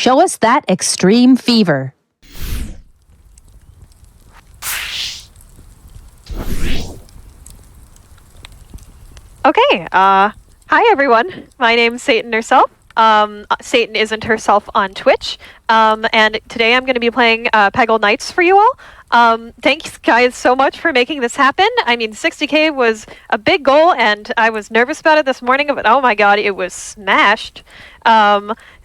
Show us that extreme fever. Okay, hi everyone. My name's SatanHerself. Satan isn't herself on Twitch. And today I'm going to be playing Peggle Knights for you all. Thanks guys so much for making this happen. I mean, 60K was a big goal and I was nervous about it this morning, but oh my god, it was smashed.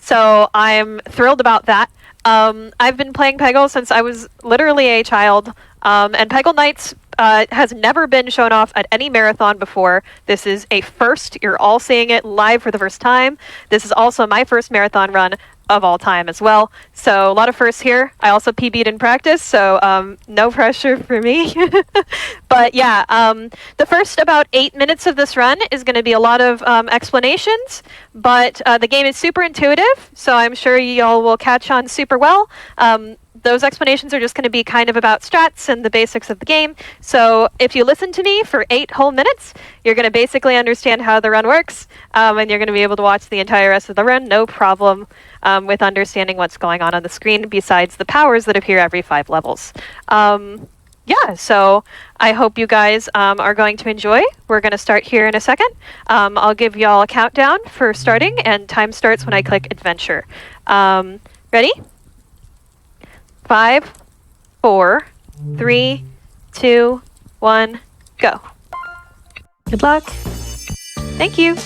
So I'm thrilled about that. I've been playing Peggle since I was literally a child, and Peggle Knights has never been shown off at any marathon before. This is a first. You're all seeing it live for the first time. This is also my first marathon run of all time as well. So a lot of firsts here. I also PB'd in practice, so no pressure for me. But yeah, the first about 8 minutes of this run is going to be a lot of explanations, but the game is super intuitive, so I'm sure y'all will catch on super well. Those explanations are just going to be kind of about strats and the basics of the game. So if you listen to me for 8 whole minutes, you're going to basically understand how the run works, and you're going to be able to watch the entire rest of the run, no problem, with understanding what's going on the screen besides the powers that appear every 5 levels. Yeah, so I hope you guys are going to enjoy. We're going to start here in a second. I'll give y'all a countdown for starting, and time starts when I click Adventure. Ready? 5, 4, 3, 2, 1, go. Good luck. Thank you.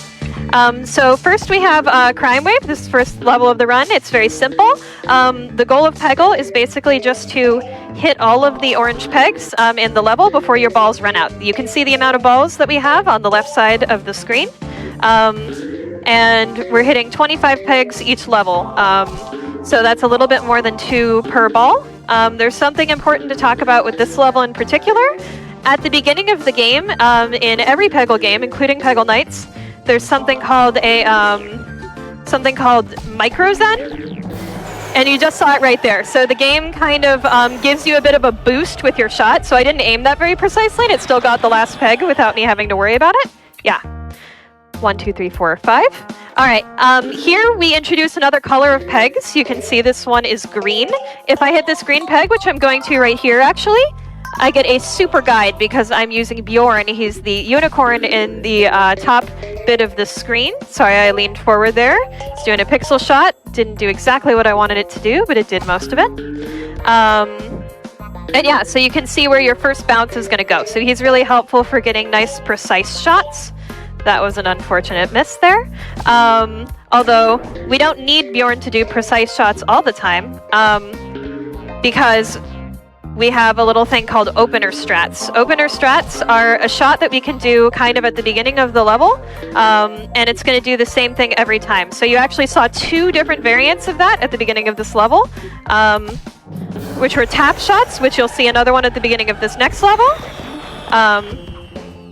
So first we have Crime Wave. This is first level of the run. It's very simple. The goal of Peggle is basically just to hit all of the orange pegs in the level before your balls run out. You can see the amount of balls that we have on the left side of the screen. And we're hitting 25 pegs each level. So that's a little bit more than 2 per ball. There's something important to talk about with this level in particular. At the beginning of the game, in every Peggle game, including Peggle Knights, there's something called a micro zen, and you just saw it right there. So the game kind of gives you a bit of a boost with your shot. So I didn't aim that very precisely, and it still got the last peg without me having to worry about it. Yeah. 1, 2, 3, 4, 5. All right, here we introduce another color of pegs. You can see this one is green. If I hit this green peg, which I'm going to right here actually, I get a super guide because I'm using Bjorn. He's the unicorn in the top bit of the screen. Sorry, I leaned forward there. It's doing a pixel shot. Didn't do exactly what I wanted it to do, but it did most of it. And yeah, so you can see where your first bounce is going to go. So he's really helpful for getting nice, precise shots. That was an unfortunate miss there. Although we don't need Bjorn to do precise shots all the time, because we have a little thing called opener strats. Opener strats are a shot that we can do kind of at the beginning of the level, and it's going to do the same thing every time. So you actually saw 2 different variants of that at the beginning of this level, which were tap shots, which you'll see another one at the beginning of this next level.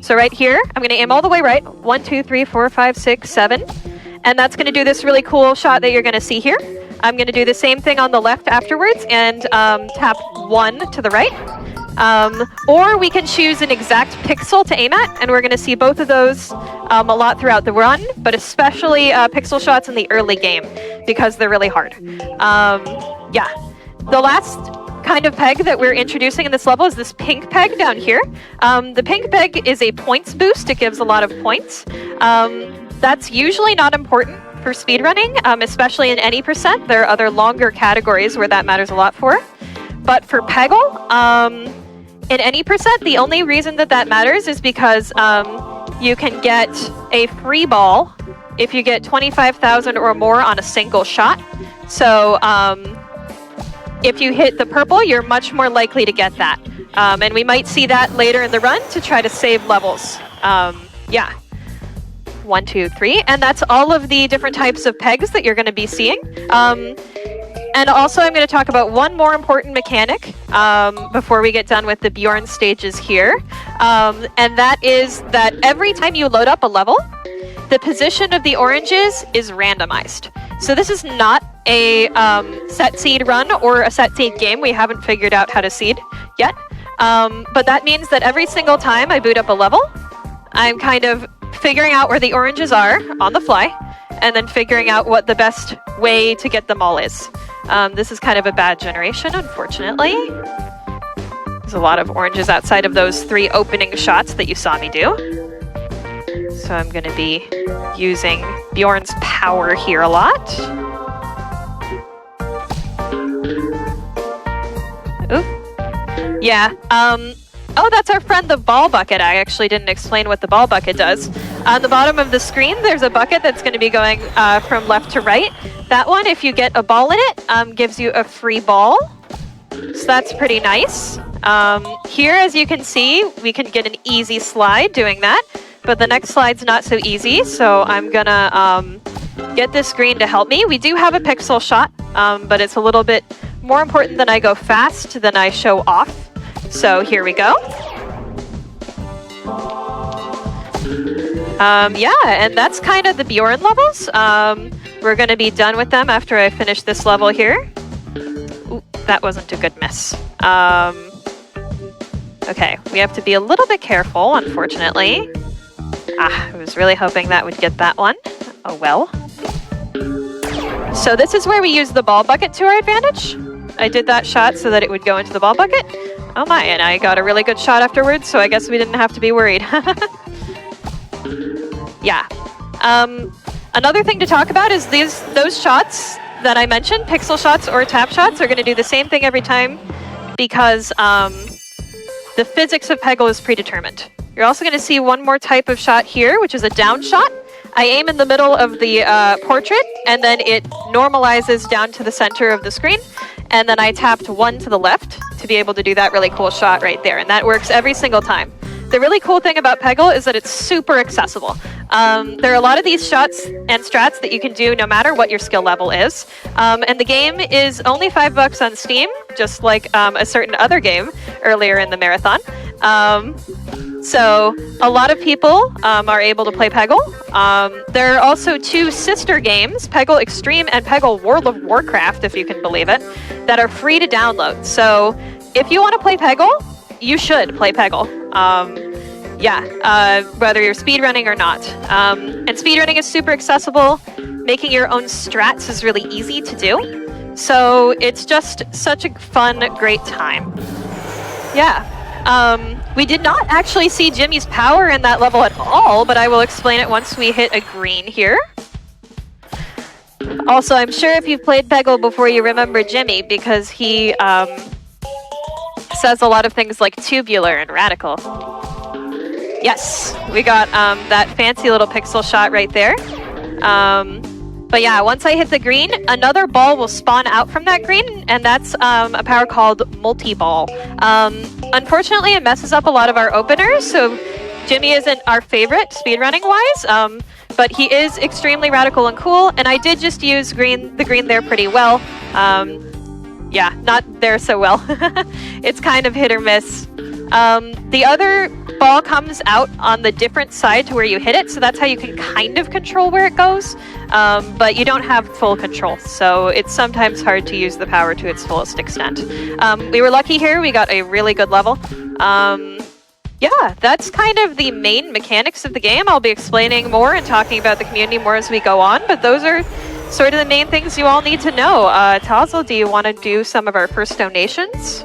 So right here, I'm going to aim all the way right. 1, 2, 3, 4, 5, 6, 7. And that's going to do this really cool shot that you're going to see here. I'm going to do the same thing on the left afterwards and tap 1 to the right. Or we can choose an exact pixel to aim at, and we're going to see both of those a lot throughout the run, but especially pixel shots in the early game because they're really hard. Yeah. The last kind of peg that we're introducing in this level is this pink peg down here. The pink peg is a points boost. It gives a lot of points. That's usually not important for speedrunning, especially in any percent. There are other longer categories where that matters a lot for. But for Peggle, in any percent, the only reason that that matters is because you can get a free ball if you get 25,000 or more on a single shot. So if you hit the purple, you're much more likely to get that. And we might see that later in the run to try to save levels. Yeah. 1, 2, 3. And that's all of the different types of pegs that you're going to be seeing. And also I'm going to talk about one more important mechanic before we get done with the Bjorn stages here. And that is that every time you load up a level, the position of the oranges is randomized. So this is not a set seed run or a set seed game. We haven't figured out how to seed yet. But that means that every single time I boot up a level, I'm kind of figuring out where the oranges are on the fly, and then figuring out what the best way to get them all is. This is kind of a bad generation, unfortunately. There's a lot of oranges outside of those 3 opening shots that you saw me do. So I'm going to be using Bjorn's power here a lot. Oop. Yeah. Oh, that's our friend the ball bucket. I actually didn't explain what the ball bucket does. On the bottom of the screen, there's a bucket that's going to be going from left to right. That one, if you get a ball in it, gives you a free ball. So that's pretty nice. Here, as you can see, we can get an easy slide doing that. But the next slide's not so easy, so I'm going to get this green to help me. We do have a pixel shot, but it's a little bit more important that I go fast than I show off. So here we go. Yeah, and that's kind of the Bjorn levels. We're going to be done with them after I finish this level here. Ooh, that wasn't a good miss. Okay, we have to be a little bit careful, unfortunately. I was really hoping that would get that one. Oh well. So this is where we use the ball bucket to our advantage. I did that shot so that it would go into the ball bucket. Oh my, and I got a really good shot afterwards, so I guess we didn't have to be worried. Yeah. Another thing to talk about is those shots that I mentioned, pixel shots or tap shots, are going to do the same thing every time because the physics of Peggle is predetermined. You're also going to see one more type of shot here, which is a down shot. I aim in the middle of the portrait, and then it normalizes down to the center of the screen, and then I tapped 1 to the left to be able to do that really cool shot right there, and that works every single time. The really cool thing about Peggle is that it's super accessible. There are a lot of these shots and strats that you can do no matter what your skill level is, and the game is only $5 on Steam, just like a certain other game earlier in the marathon. So a lot of people are able to play Peggle. There are also 2 sister games, Peggle Extreme and Peggle World of Warcraft, if you can believe it, that are free to download. So if you want to play Peggle, you should play Peggle. Whether you're speedrunning or not. And speedrunning is super accessible. Making your own strats is really easy to do. So it's just such a fun, great time. Yeah. We did not actually see Jimmy's power in that level at all, but I will explain it once we hit a green here. Also, I'm sure if you've played Peggle before, you remember Jimmy, because he says a lot of things like tubular and radical. Yes, we got that fancy little pixel shot right there. But yeah, once I hit the green, another ball will spawn out from that green, and that's a power called multi-ball. Unfortunately, it messes up a lot of our openers, so Jimmy isn't our favorite speedrunning-wise, but he is extremely radical and cool, and I did just use the green there pretty well. Yeah, not there so well. It's kind of hit or miss. The other ball comes out on the different side to where you hit it, so that's how you can kind of control where it goes, but you don't have full control, so it's sometimes hard to use the power to its fullest extent. We were lucky here, we got a really good level. Yeah, that's kind of the main mechanics of the game. I'll be explaining more and talking about the community more as we go on, but those are sort of the main things you all need to know. Tazel, do you want to do some of our first donations?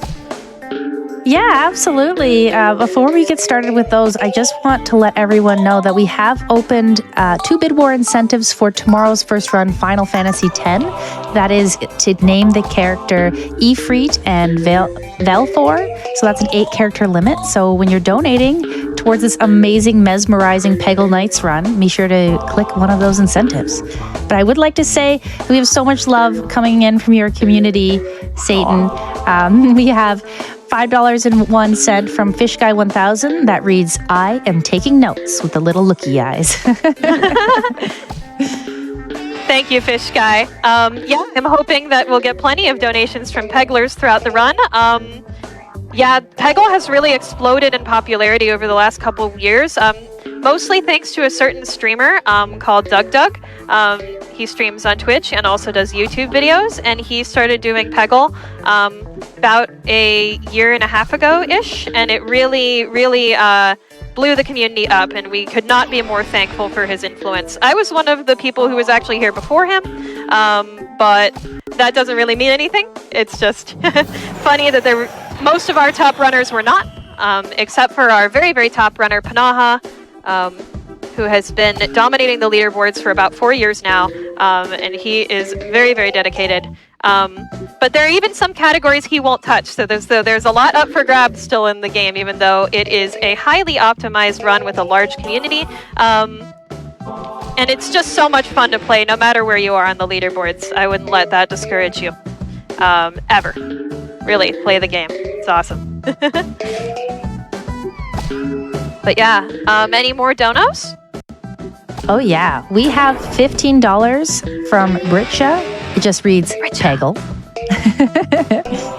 Yeah, absolutely. Before we get started with those, I just want to let everyone know that we have opened 2 bid war incentives for tomorrow's first run Final Fantasy X. That is to name the character Ifrit and Velfor. So that's an 8-character limit. So when you're donating towards this amazing, mesmerizing Peggle Nights run, be sure to click one of those incentives. But I would like to say we have so much love coming in from your community, Satan. We have $5.01 from FishGuy1000 that reads, "I am taking notes," with the little looky eyes. Thank you, Fish Guy. Yeah, I'm hoping that we'll get plenty of donations from Pegglers throughout the run. Yeah, Peggle has really exploded in popularity over the last couple of years. mostly thanks to a certain streamer called Doug. He streams on Twitch and also does YouTube videos, and he started doing Peggle about a year and a half ago-ish, and it really blew the community up, and we could not be more thankful for his influence. I was one of the people who was actually here before him, but that doesn't really mean anything. It's just funny that most of our top runners were not, except for our very top runner, Panaha, who has been dominating the leaderboards for about 4 years now, and he is very dedicated. But there are even some categories he won't touch, so there's a lot up for grabs still in the game, even though it is a highly optimized run with a large community. And it's just so much fun to play, no matter where you are on the leaderboards. I wouldn't let that discourage you, ever. Really, play the game. It's awesome. But yeah, any more donos? Oh yeah, we have $15 from Britcha. It just reads Peggle.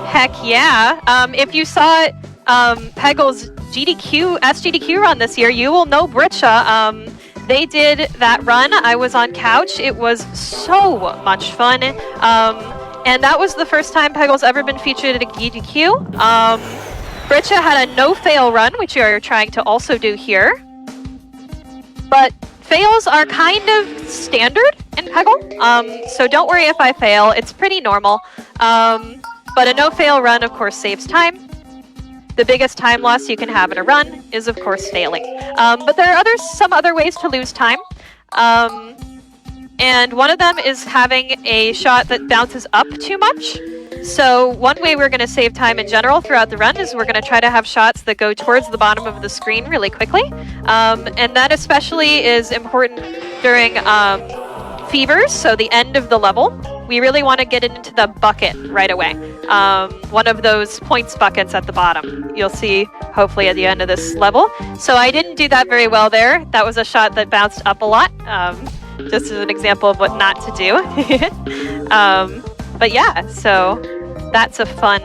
Heck yeah. If you saw Peggle's SGDQ run this year, you will know Britcha. They did that run. I was on couch. It was so much fun. And that was the first time Peggle's ever been featured at a GDQ. Britcha had a no-fail run, which we are trying to also do here. But fails are kind of standard in Peggle, so don't worry if I fail. It's pretty normal. But a no-fail run, of course, saves time. The biggest time loss you can have in a run is, of course, failing. But there are some other ways to lose time. And one of them is having a shot that bounces up too much. So one way we're going to save time in general throughout the run is we're going to try to have shots that go towards the bottom of the screen really quickly. And that especially is important during fevers, so the end of the level. We really want to get it into the bucket right away. One of those points buckets at the bottom. You'll see, hopefully, at the end of this level. So I didn't do that very well there. That was a shot that bounced up a lot. Just as an example of what not to do. But yeah, so that's a fun,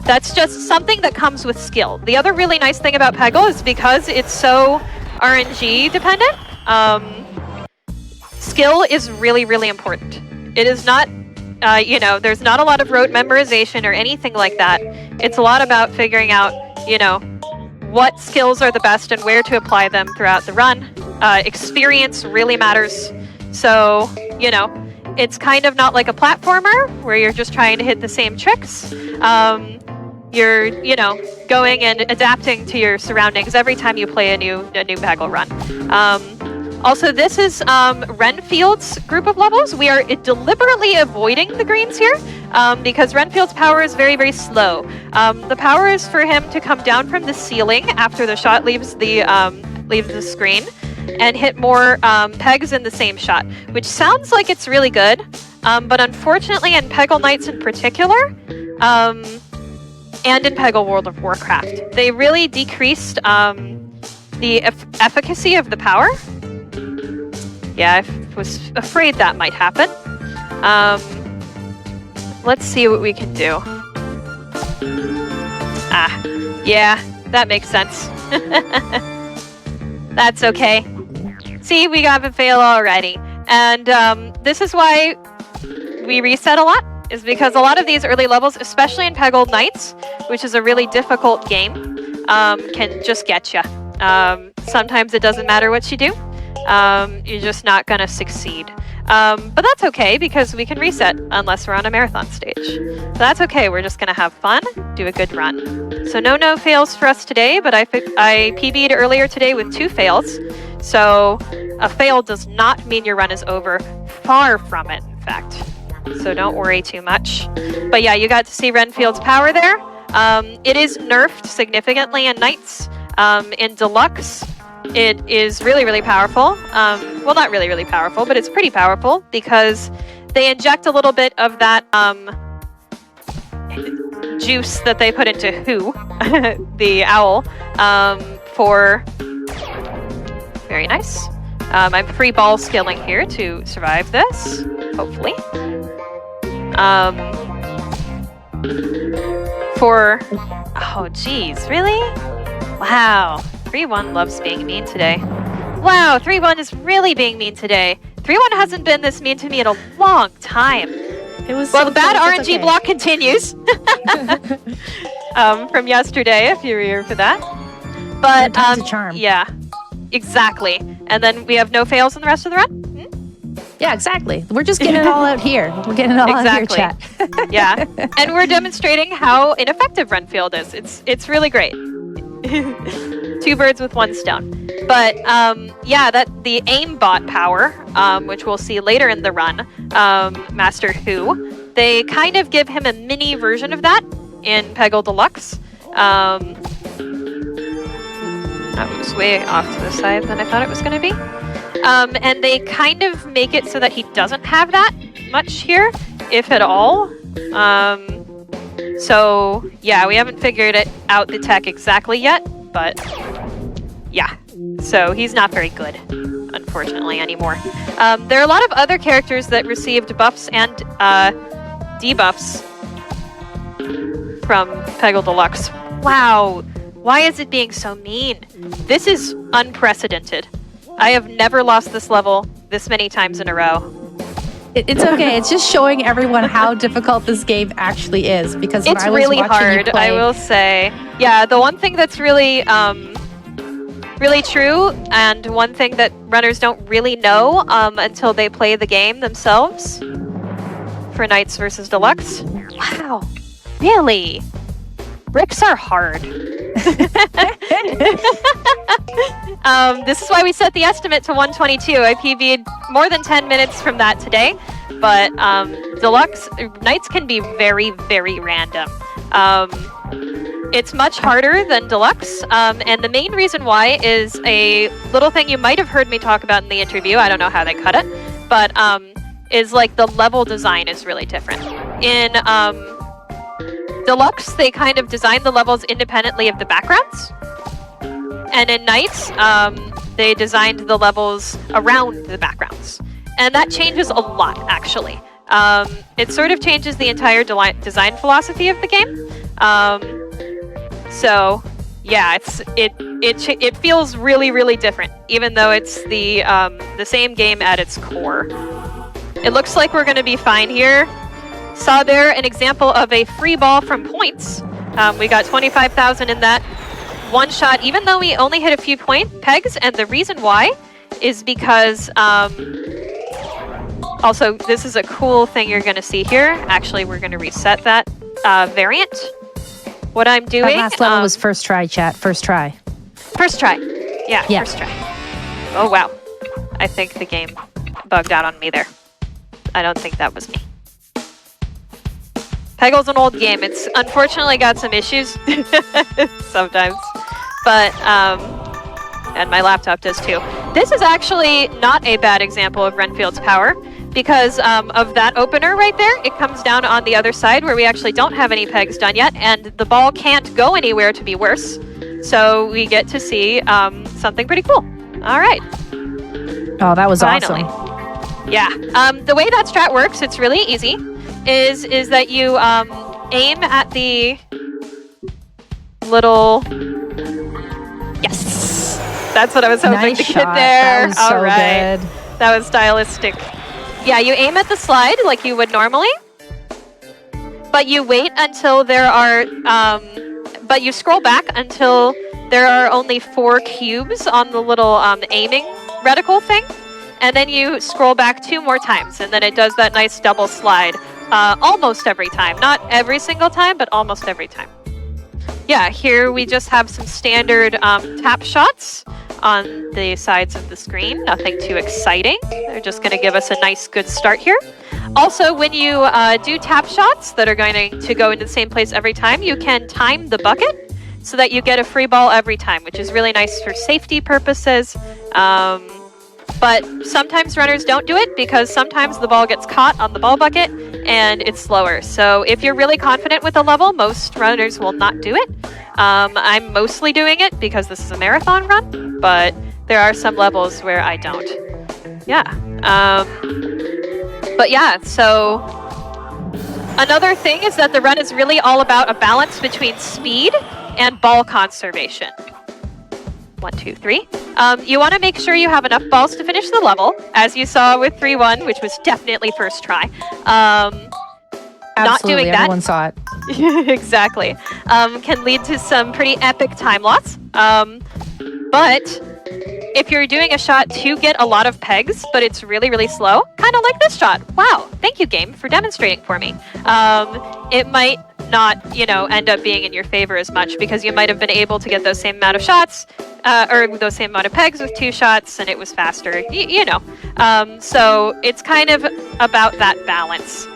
that's just something that comes with skill. The other really nice thing about Peggle is because it's so RNG dependent, skill is really important. It is not, there's not a lot of rote memorization or anything like that. It's a lot about figuring out, what skills are the best and where to apply them throughout the run. Experience really matters. So, it's kind of not like a platformer where you're just trying to hit the same tricks. You're, going and adapting to your surroundings every time you play a new Peggle run. Also, this is Renfield's group of levels. We are deliberately avoiding the greens here because Renfield's power is very slow. The power is for him to come down from the ceiling after the shot leaves the screen and hit more pegs in the same shot, which sounds like it's really good, but unfortunately in Peggle Nights in particular, and in Peggle World of Warcraft, they really decreased the efficacy of the power. Yeah, I was afraid that might happen. Let's see what we can do. Yeah, that makes sense. That's okay. See, we got a fail already. And this is why we reset a lot, is because a lot of these early levels, especially in Peggle Nights, which is a really difficult game, can just get you. Sometimes it doesn't matter what you do. You're just not going to succeed. But that's okay, because we can reset unless we're on a marathon stage. So that's okay, we're just going to have fun, do a good run. So no fails for us today, but I PB'd earlier today with 2 fails. So a fail does not mean your run is over. Far from it, in fact. So don't worry too much. But yeah, you got to see Renfield's power there. It is nerfed significantly in Nights. In Deluxe, it is really powerful. Well, not really powerful, but it's pretty powerful because they inject a little bit of that juice that they put into Who, the owl, for... Very nice. I'm free ball skilling here to survive this, hopefully. Oh, geez, really? Wow. 3-1 loves being mean today. Wow, 3-1 is really being mean today. 3-1 hasn't been this mean to me in a long time. It was Well, so the bad close, RNG it's okay. block continues from yesterday, if you were here for that. But time's a charm. yeah, exactly. And then we have no fails in the rest of the run. Yeah, exactly. We're just getting it all out here. We're getting it all Exactly. out here, chat. Yeah, and we're demonstrating how ineffective Renfield is. It's really great. 2 birds with 1 stone. But yeah, that the aimbot power, which we'll see later in the run, Master Who, they kind of give him a mini version of that in Peggle Deluxe. That was way off to the side than I thought it was going to be. And they kind of make it so that he doesn't have that much here, if at all. So yeah, we haven't figured it out the tech exactly yet, but yeah. So he's not very good, unfortunately, anymore. There are a lot of other characters that received buffs and debuffs from Peggle Deluxe. Wow, why is it being so mean? This is unprecedented. I have never lost this level this many times in a row. It's okay. It's just showing everyone how difficult this game actually is. Because when It's I was really watching hard, you play, I will say. Yeah, the one thing that's really, really true, and one thing that runners don't really know until they play the game themselves for Knights versus Deluxe. Wow, really? Bricks are hard. This is why we set the estimate to 122. I PV'd more than 10 minutes from that today, but Deluxe Knights can be very, very random. It's much harder than Deluxe, and the main reason why is a little thing you might have heard me talk about in the interview. I don't know how they cut it, but is like the level design is really different. In Deluxe, they kind of design the levels independently of the backgrounds. And in Knights, they designed the levels around the backgrounds. And that changes a lot, actually. It sort of changes the entire design philosophy of the game. So, yeah, it feels really, really different, even though it's the same game at its core. It looks like we're going to be fine here. Saw there an example of a free ball from points. We got 25,000 in that one shot, even though we only hit a few pegs, and the reason why is because also this is a cool thing you're going to see here. Actually, we're going to reset that variant. What I'm doing, that last level was first try, chat. First try. First try. Yeah, first try. Oh wow, I think the game bugged out on me there. I don't think that was me. Peggle's an old game. It's unfortunately got some issues sometimes, but and my laptop does too. This is actually not a bad example of Renfield's power because of that opener right there. It comes down on the other side where we actually don't have any pegs done yet, and the ball can't go anywhere to be worse. So we get to see something pretty cool. All right. Oh, that was Finally. awesome. Yeah. The way that strat works, it's really easy. Is that you aim at the little... Yes! That's what I was hoping Nice to shot. get there. That was All so right. good. That was stylistic. Yeah, you aim at the slide like you would normally, but you wait until there are... but you scroll back until there are only 4 cubes on the little aiming reticle thing. And then you scroll back 2 more times, and then it does that nice double slide almost every time. Not every single time, but almost every time. Yeah, here we just have some standard tap shots on the sides of the screen. Nothing too exciting. They're just going to give us a nice, good start here. Also, when you do tap shots that are going to go into the same place every time, you can time the bucket so that you get a free ball every time, which is really nice for safety purposes. But sometimes runners don't do it because sometimes the ball gets caught on the ball bucket and it's slower. So if you're really confident with a level, most runners will not do it. I'm mostly doing it because this is a marathon run, but there are some levels where I don't. Yeah. But yeah, so another thing is that the run is really all about a balance between speed and ball conservation. 1, 2, 3. You want to make sure you have enough balls to finish the level, as you saw with 3-1, which was definitely first try. Not doing that, everyone saw it. exactly, can lead to some pretty epic time loss. But if you're doing a shot to get a lot of pegs, but it's really, really slow, kind of like this shot. Wow, thank you, game, for demonstrating for me. It might not, you know, end up being in your favor as much because you might have been able to get those same amount of shots, or those same amount of pegs with 2 shots, and it was faster, you know. So it's kind of about that balance,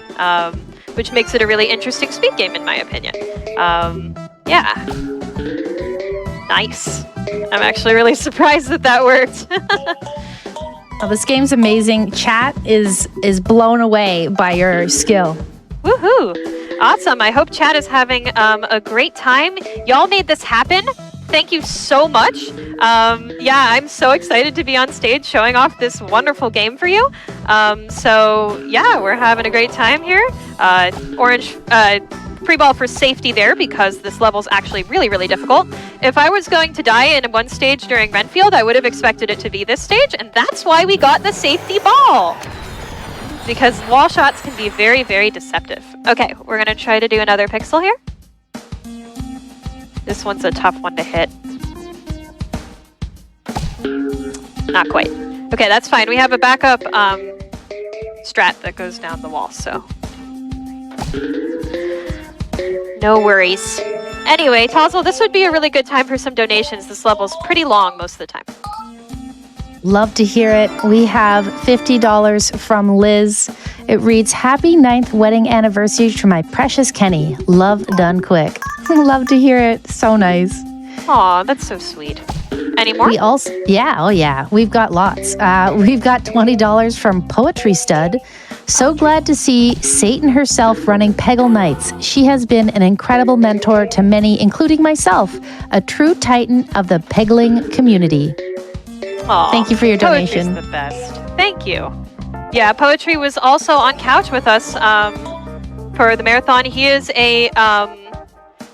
which makes it a really interesting speed game, in my opinion. Yeah. Nice. I'm actually really surprised that that worked. Oh, this game's amazing. Chat is blown away by your skill. Woohoo! Awesome. I hope chat is having a great time. Y'all made this happen. Thank you so much. Yeah, I'm so excited to be on stage showing off this wonderful game for you. So yeah, we're having a great time here. Orange free ball for safety there because this level's actually really, really difficult. If I was going to die in one stage during Renfield, I would have expected it to be this stage, and that's why we got the safety ball. Because wall shots can be very, very deceptive. Okay, we're gonna try to do another pixel here. This one's a tough one to hit. Not quite. Okay, that's fine. We have a backup strat that goes down the wall, so no worries. Anyway, Tozzle, this would be a really good time for some donations. This level's pretty long most of the time. Love to hear it. We have $50 from Liz. It reads, "Happy 9th wedding anniversary to my precious Kenny. Love done quick." Love to hear it. So nice. Aw, that's so sweet. Any more? We also, yeah. We've got lots. We've got $20 from Poetry Stud. So glad to see Satan herself running Peggle Nights. She has been an incredible mentor to many, including myself, a true titan of the Peggling community. Aww, thank you for your donation. Poetry's the best. Thank you. Yeah, Poetry was also on couch with us for the marathon. He is a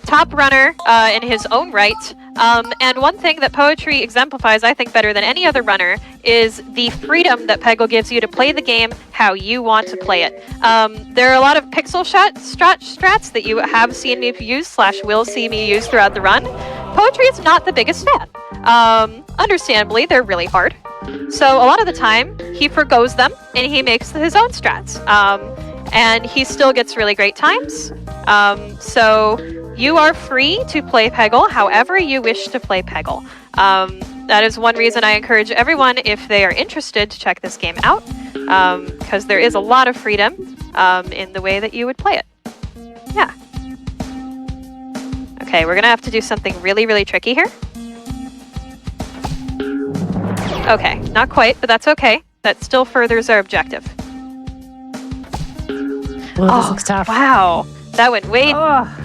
top runner in his own right. And one thing that Poetry exemplifies, I think, better than any other runner is the freedom that Peggle gives you to play the game how you want to play it. There are a lot of pixel strats that you have seen me use / will see me use throughout the run. Poetry is not the biggest fan. Understandably, they're really hard. So a lot of the time, he forgoes them and he makes his own strats. And he still gets really great times. So you are free to play Peggle however you wish to play Peggle. That is one reason I encourage everyone, if they are interested, to check this game out. Because there is a lot of freedom in the way that you would play it. Yeah. Okay, we're gonna have to do something really, really tricky here. Okay, not quite, but that's okay. That still furthers our objective. Well, this looks tough. Wow. That went way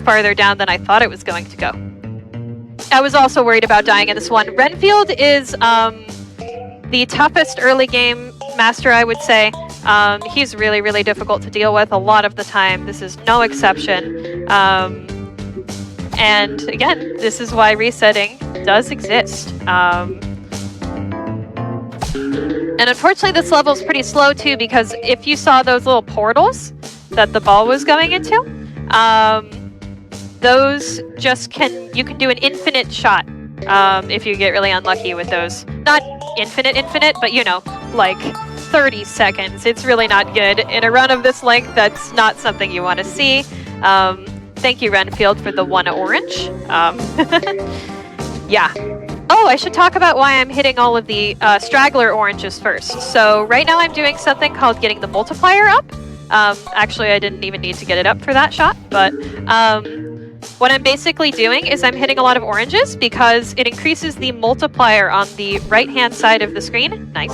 farther down than I thought it was going to go. I was also worried about dying in this one. Renfield is the toughest early game master, I would say. He's really, really difficult to deal with a lot of the time. This is no exception. And again, this is why resetting does exist. And unfortunately, this level is pretty slow too, because if you saw those little portals that the ball was going into, those just you can do an infinite shot if you get really unlucky with those. Not infinite, but you know, like 30 seconds. It's really not good. In a run of this length, that's not something you want to see. Thank you, Renfield, for the 1 orange. Yeah. Oh, I should talk about why I'm hitting all of the straggler oranges first. So right now I'm doing something called getting the multiplier up. Actually, I didn't even need to get it up for that shot, but what I'm basically doing is I'm hitting a lot of oranges because it increases the multiplier on the right-hand side of the screen. Nice.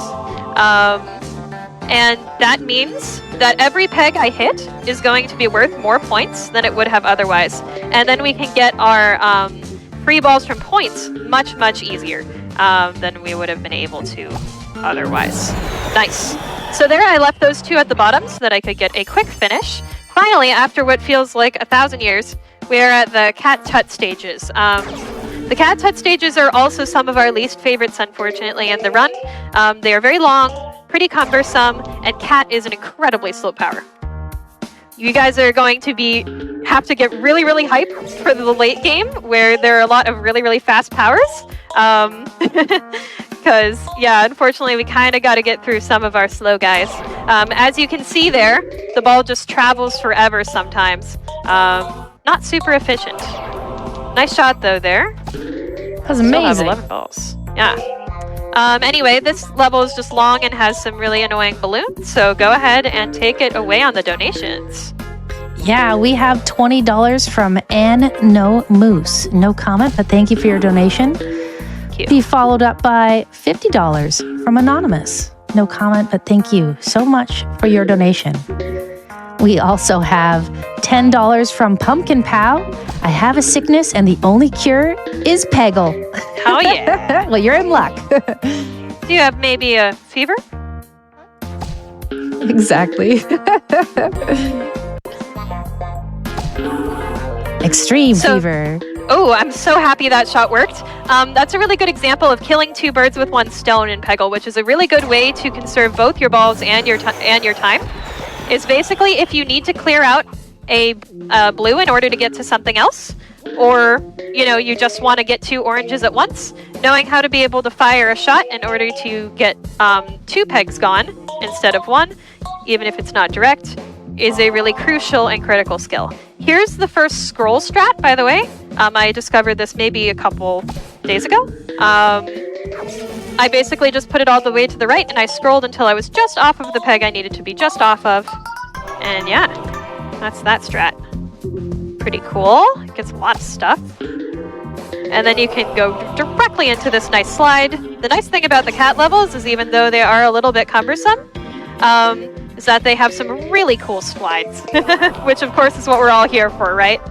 And that means that every peg I hit is going to be worth more points than it would have otherwise. And then we can get our free balls from points much, much easier than we would have been able to otherwise. Nice. So there I left those 2 at the bottom so that I could get a quick finish. Finally, after what feels like 1,000 years, we're at the cat tut stages. The cat hut stages are also some of our least favorites, unfortunately, in the run. They are very long, pretty cumbersome, and cat is an incredibly slow power. You guys are going to have to get really, really hype for the late game, where there are a lot of really, really fast powers. Because, yeah, unfortunately, we kind of got to get through some of our slow guys. As you can see there, the ball just travels forever sometimes. Not super efficient. Nice shot, though, there. That was amazing. Still have 11 balls. Yeah. Anyway, this level is just long and has some really annoying balloons, so go ahead and take it away on the donations. Yeah, we have $20 from Ann No Moose. No comment, but thank you for your donation. Cute. Be followed up by $50 from Anonymous. No comment, but thank you so much for your donation. We also have $10 from Pumpkin Pow. I have a sickness and the only cure is Peggle. Oh yeah. Well, you're in luck. Do you have maybe a fever? Exactly. Extreme fever. Oh, I'm so happy that shot worked. That's a really good example of killing two birds with one stone in Peggle, which is a really good way to conserve both your balls and your time. It's basically if you need to clear out a blue in order to get to something else, or you just want to get two oranges at once, knowing how to be able to fire a shot in order to get two pegs gone instead of one, even if it's not direct, is a really crucial and critical skill. Here's the first scroll strat, by the way. I discovered this maybe a couple days ago. I basically just put it all the way to the right, and I scrolled until I was just off of the peg I needed to be just off of. And yeah, that's that strat. Pretty cool. It gets a lot of stuff. And then you can go directly into this nice slide. The nice thing about the cat levels is even though they are a little bit cumbersome, is that they have some really cool slides, which of course is what we're all here for, right?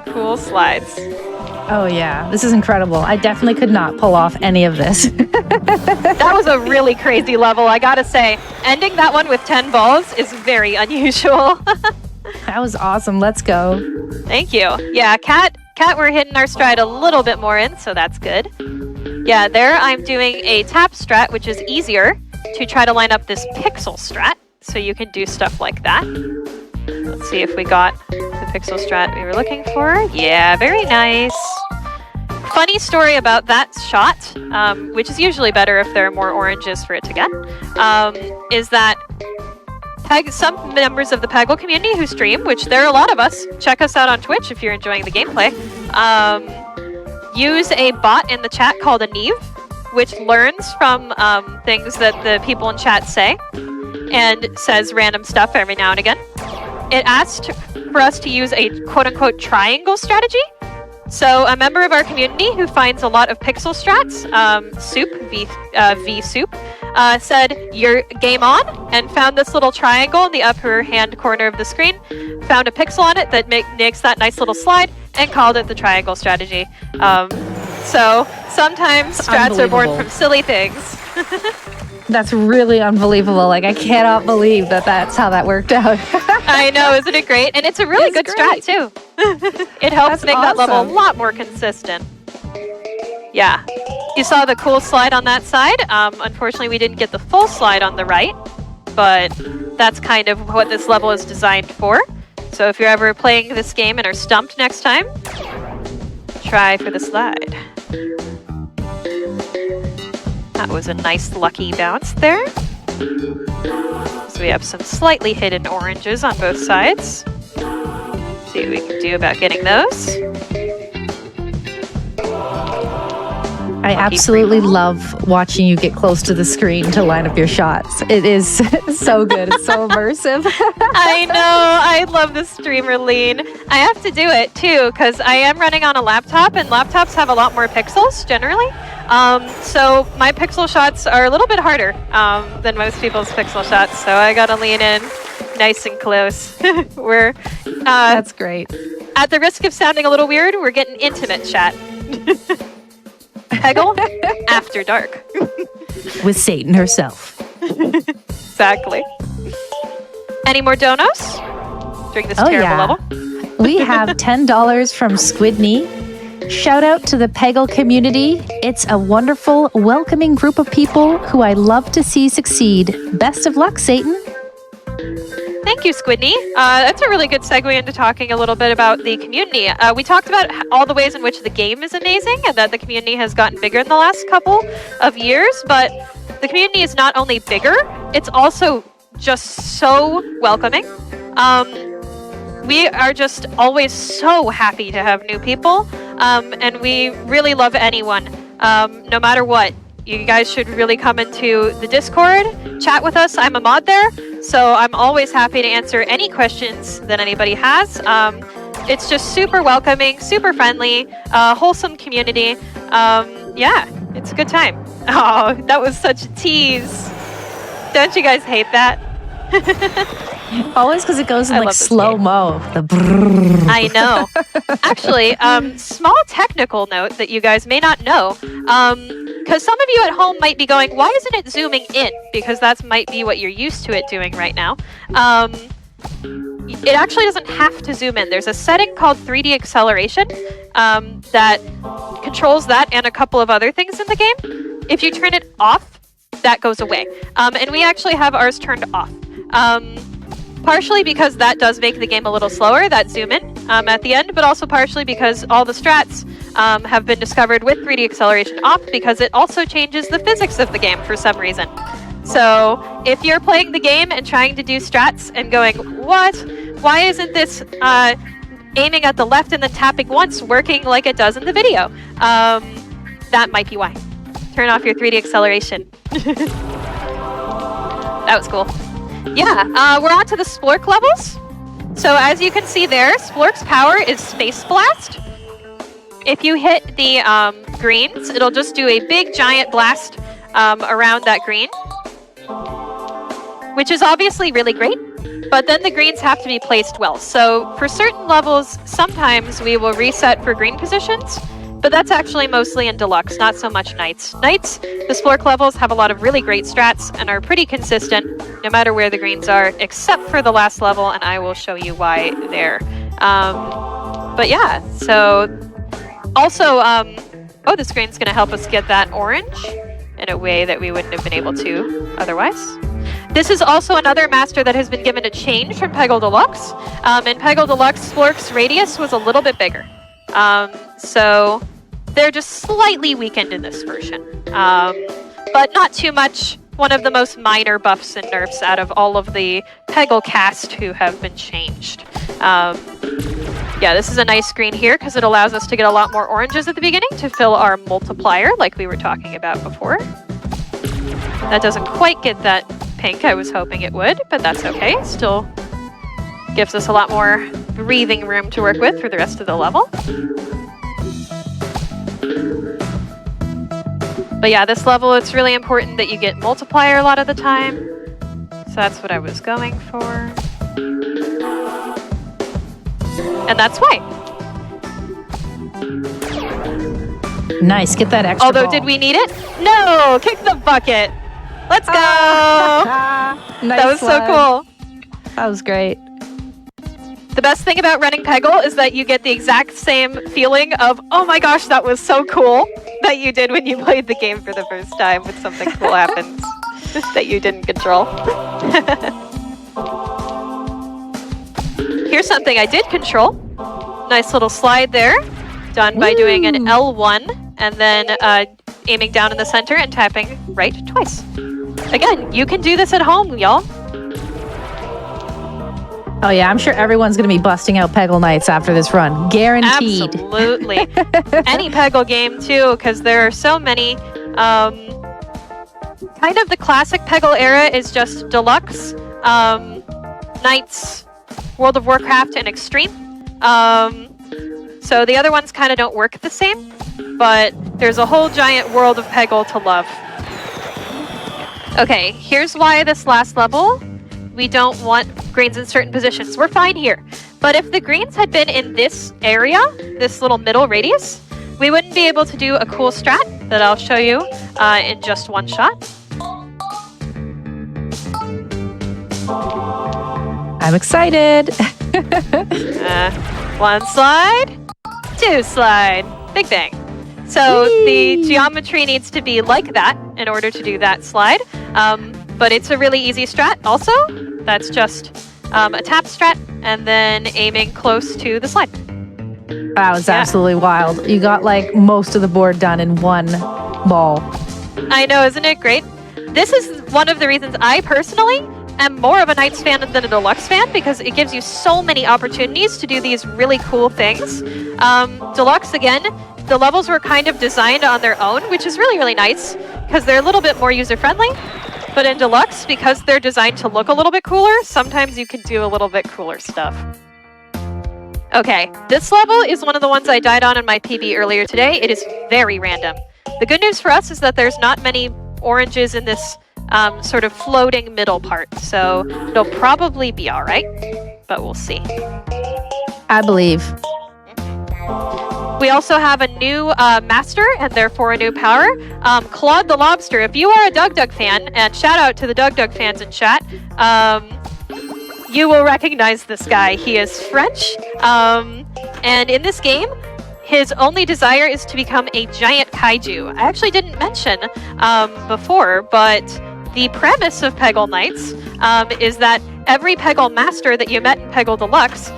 Cool slides. Oh yeah, this is incredible. I definitely could not pull off any of this. That was a really crazy level, I gotta say. Ending that one with 10 balls is very unusual. That was awesome. Let's go. Thank you. Yeah, cat, we're hitting our stride a little bit more in, so that's good. Yeah, there I'm doing a tap strat, which is easier to try to line up this pixel strat, so you can do stuff like that. Let's see if we got the pixel strat we were looking for. Yeah, very nice. Funny story about that shot, which is usually better if there are more oranges for it to get, is that some members of the Peggle community who stream, which there are a lot of us, check us out on Twitch if you're enjoying the gameplay, use a bot in the chat called a Neve, which learns from things that the people in chat say and says random stuff every now and again. It asked for us to use a quote-unquote triangle strategy. So a member of our community who finds a lot of pixel strats, Soup, V Soup, said, "You're game on," and found this little triangle in the upper hand corner of the screen, found a pixel on it that makes that nice little slide, and called it the triangle strategy. So sometimes strats are born from silly things. That's really unbelievable. Like, I cannot believe that that's how that worked out. I know, isn't it great? And it's a really good strat, too. It helps make that level a lot more consistent. Yeah. You saw the cool slide on that side. Unfortunately, we didn't get the full slide on the right, but that's kind of what this level is designed for. So if you're ever playing this game and are stumped next time, try for the slide. That was a nice lucky bounce there. So we have some slightly hidden oranges on both sides. See what we can do about getting those. I absolutely love watching you get close to the screen to line up your shots. It is so good. It's so immersive. I know. I love the streamer lean. I have to do it too because I am running on a laptop and laptops have a lot more pixels generally. So my pixel shots are a little bit harder than most people's pixel shots. So I gotta lean in nice and close. That's great. At the risk of sounding a little weird, we're getting intimate chat. Peggle after dark. With Satan herself. Exactly. Any more donos during this terrible level? We have $10 from Squidney. Shout out to the Peggle community. It's a wonderful, welcoming group of people who I love to see succeed. Best of luck, Satan. Thank you, Squidney. That's a really good segue into talking a little bit about the community. We talked about all the ways in which the game is amazing and that the community has gotten bigger in the last couple of years, but the community is not only bigger, it's also just so welcoming. We are just always so happy to have new people, and we really love anyone, no matter what. You guys should really come into the Discord, chat with us. I'm a mod there, so I'm always happy to answer any questions that anybody has. It's just super welcoming, super friendly, wholesome community. Yeah, it's a good time. Oh, that was such a tease. Don't you guys hate that? Always because it goes in like slow-mo. I know. Actually, small technical note that you guys may not know, because some of you at home might be going, why isn't it zooming in? Because that might be what you're used to it doing right now. It actually doesn't have to zoom in. There's a setting called 3D acceleration that controls that and a couple of other things in the game. If you turn it off, that goes away. And we actually have ours turned off. Partially because that does make the game a little slower, that zoom in at the end, but also partially because all the strats have been discovered with 3D acceleration off because it also changes the physics of the game for some reason. So if you're playing the game and trying to do strats and going, what? Why isn't this aiming at the left and then tapping once working like it does in the video? That might be why. Turn off your 3D acceleration. That was cool. Yeah, we're on to the Splork levels. So as you can see there, Splork's power is Space Blast. If you hit the greens, it'll just do a big giant blast around that green, which is obviously really great, but then the greens have to be placed well. So for certain levels, sometimes we will reset for green positions, but that's actually mostly in Deluxe, not so much Knights. Knights, the Splork levels have a lot of really great strats and are pretty consistent no matter where the greens are, except for the last level, and I will show you why there. But yeah, so also, oh, the screen's gonna help us get that orange in a way that we wouldn't have been able to otherwise. This is also another master that has been given a change from Peggle Deluxe. In Peggle Deluxe, Splork's radius was a little bit bigger. So they're just slightly weakened in this version, but not too much. One of the most minor buffs and nerfs out of all of the Peggle cast who have been changed. Yeah, this is a nice screen here because it allows us to get a lot more oranges at the beginning to fill our multiplier like we were talking about before. That doesn't quite get that pink I was hoping it would, but that's okay. Still gives us a lot more breathing room to work with for the rest of the level. But yeah, this level, it's really important that you get multiplier a lot of the time. So that's what I was going for. And that's why. Nice, get that extra Although, ball. did we need it? No! Kick the bucket! Let's go! Nice that was so cool. That was great. The best thing about running Peggle is that you get the exact same feeling of, oh my gosh, that was so cool, that you did when you played the game for the first time when something cool happens that you didn't control. Here's something I did control. Nice little slide there, done by doing an L1 and then aiming down in the center and tapping right twice. Again, you can do this at home, y'all. Oh yeah, I'm sure everyone's going to be busting out Peggle Knights after this run. Guaranteed. Absolutely. Any Peggle game too, because there are so many. Kind of the classic Peggle era is just Deluxe, Knights, World of Warcraft, and Extreme. So the other ones kind of don't work the same, but there's a whole giant world of Peggle to love. Okay, here's why this last level we don't want greens in certain positions. We're fine here. But if the greens had been in this area, this little middle radius, we wouldn't be able to do a cool strat that I'll show you in just one shot. I'm excited. One slide, two slide, Big Bang. So the geometry needs to be like that in order to do that slide. But it's a really easy strat also. That's just a tap strat and then aiming close to the slide. That was absolutely wild. You got like most of the board done in one ball. I know, isn't it great? This is one of the reasons I personally am more of a Knights fan than a Deluxe fan, because it gives you so many opportunities to do these really cool things. Deluxe, again, the levels were kind of designed on their own, which is really, really nice, because they're a little bit more user-friendly. But in Deluxe, because they're designed to look a little bit cooler, sometimes you can do a little bit cooler stuff. Okay, this level is one of the ones I died on in my PB earlier today. It is very random. The good news for us is that there's not many oranges in this sort of floating middle part, so it'll probably be all right, but we'll see. I believe. We also have a new master, and therefore a new power. Claude the Lobster. If you are a Doug Doug fan, and shout out to the Doug Doug fans in chat, you will recognize this guy. He is French, and in this game, his only desire is to become a giant kaiju. I actually didn't mention before, but the premise of Peggle Knights is that every Peggle master that you met in Peggle Deluxe,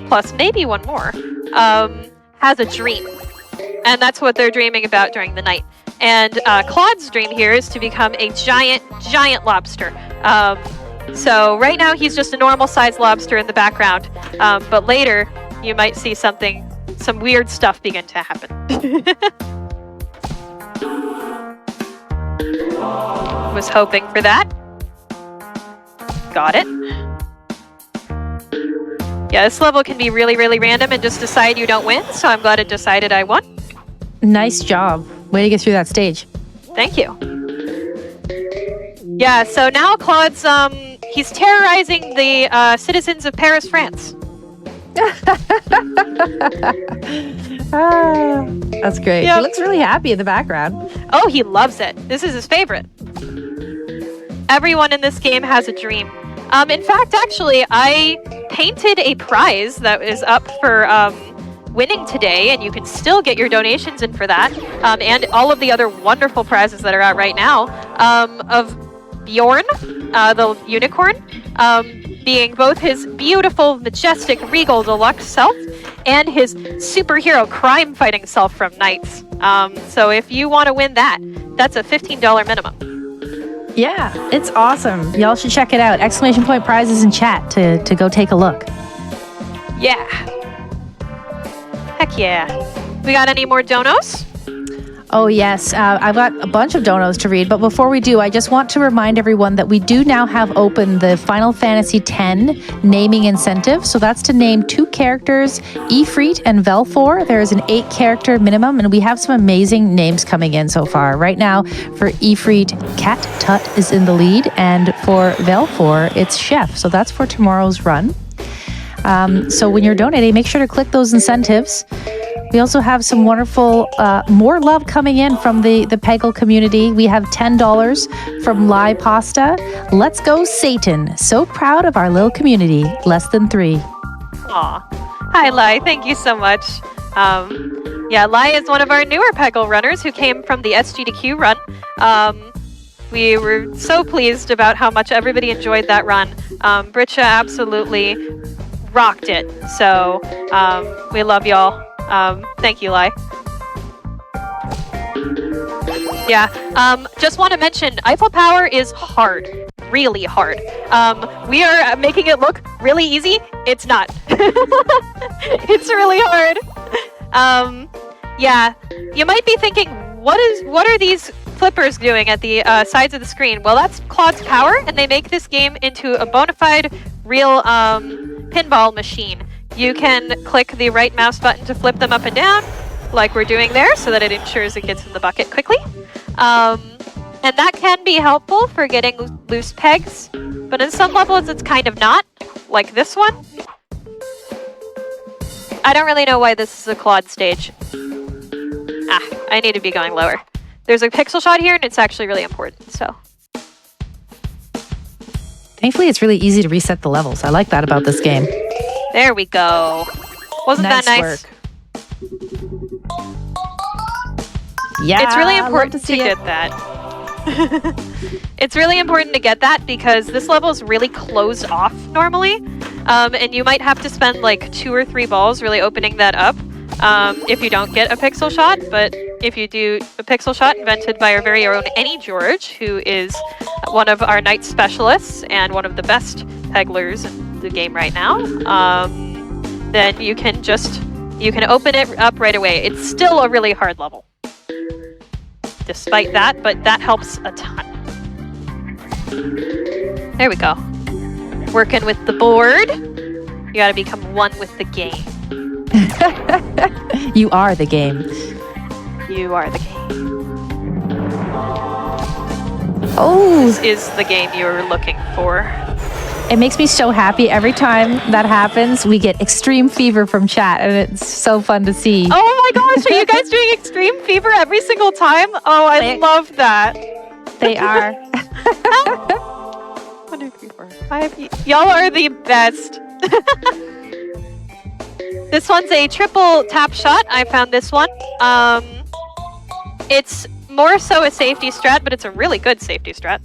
plus maybe one more, has a dream. And that's what they're dreaming about during the night. And Claude's dream here is to become a giant, giant lobster. So right now he's just a normal sized lobster in the background, but later you might see some weird stuff begin to happen. Was hoping for that. Got it. Yeah, this level can be really, really random and just decide you don't win, so I'm glad it decided I won. Nice job. Way to get through that stage. Thank you. Yeah, so now Claude's, he's terrorizing the citizens of Paris, France. That's great. Yep. He looks really happy in the background. Oh, he loves it. This is his favorite. Everyone in this game has a dream. In fact, actually, I painted a prize that is up for winning today, and you can still get your donations in for that, and all of the other wonderful prizes that are out right now, of Bjorn, the unicorn, being both his beautiful, majestic, regal deluxe self and his superhero crime-fighting self from Knights. So if you want to win that, that's a $15 minimum. Yeah, it's awesome. Y'all should check it out. Exclamation point prizes in chat to go take a look. Yeah. Heck yeah. We got any more donos? Oh, yes. I've got a bunch of donos to read, but before we do, I just want to remind everyone that we do now have open the Final Fantasy X naming incentive. So that's to name 2 characters, Ifrit and Velfor. There is an 8-character minimum, and we have some amazing names coming in so far. Right now, for Ifrit, Cat Tut is in the lead, and for Velfor, it's Chef. So that's for tomorrow's run. So when you're donating, make sure to click those incentives. We also have some wonderful, more love coming in from the Peggle community. We have $10 from Lai Pasta. Let's go, Satan. So proud of our little community. Less than 3. Aw. Hi, Lai. Thank you so much. Yeah, Lai is one of our newer Peggle runners who came from the SG2Q run. We were so pleased about how much everybody enjoyed that run. Britcha absolutely rocked it. So we love y'all. Thank you, Lai. Yeah, just want to mention, Eiffel Power is hard. Really hard. We are making it look really easy. It's not. It's really hard. Yeah, you might be thinking, what are these flippers doing at the sides of the screen? Well, that's Claude's power, and they make this game into a bona fide, real pinball machine. You can click the right mouse button to flip them up and down, like we're doing there, so that it ensures it gets in the bucket quickly. And that can be helpful for getting loose pegs, but in some levels it's kind of not, like this one. I don't really know why this is a Claude stage. I need to be going lower. There's a pixel shot here, and it's actually really important, so. Thankfully, it's really easy to reset the levels. I like that about this game. There we go. Wasn't that nice? Work. Yeah, it's really I'd love important to see it. get that. It's really important to get that because this level is really closed off normally, and you might have to spend like 2 or 3 balls really opening that up if you don't get a pixel shot. But if you do a pixel shot invented by our very own Any George, who is one of our night specialists and one of the best pegglers in the game right now, then you can open it up right away. It's still a really hard level, despite that, but that helps a ton. There we go. Working with the board. You gotta become one with the game. You are the game. You are the game. Oh, This is the game you were looking for. it makes me so happy every time that happens. We get extreme fever from chat, and it's so fun to see. Oh my gosh, are you guys doing Extreme Fever every single time? Oh, I love that. They are. 1, 2, 3, 4, 5. Y'all are the best. This one's a triple tap shot. I found this one. It's more so a safety strat, but it's a really good safety strat.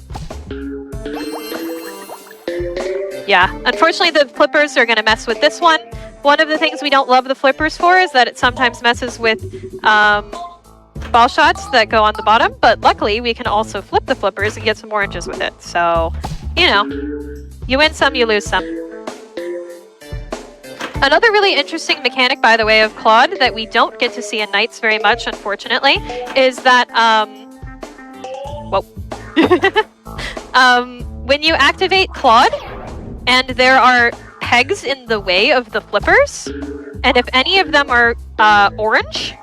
Yeah, unfortunately the flippers are going to mess with this one. One of the things we don't love the flippers for is that it sometimes messes with ball shots that go on the bottom, but luckily we can also flip the flippers and get some oranges with it. So, you know, you win some, you lose some. Another really interesting mechanic, by the way, of Claude that we don't get to see in Knights very much, unfortunately, is that, when you activate Claude, and there are pegs in the way of the flippers, and if any of them are orange,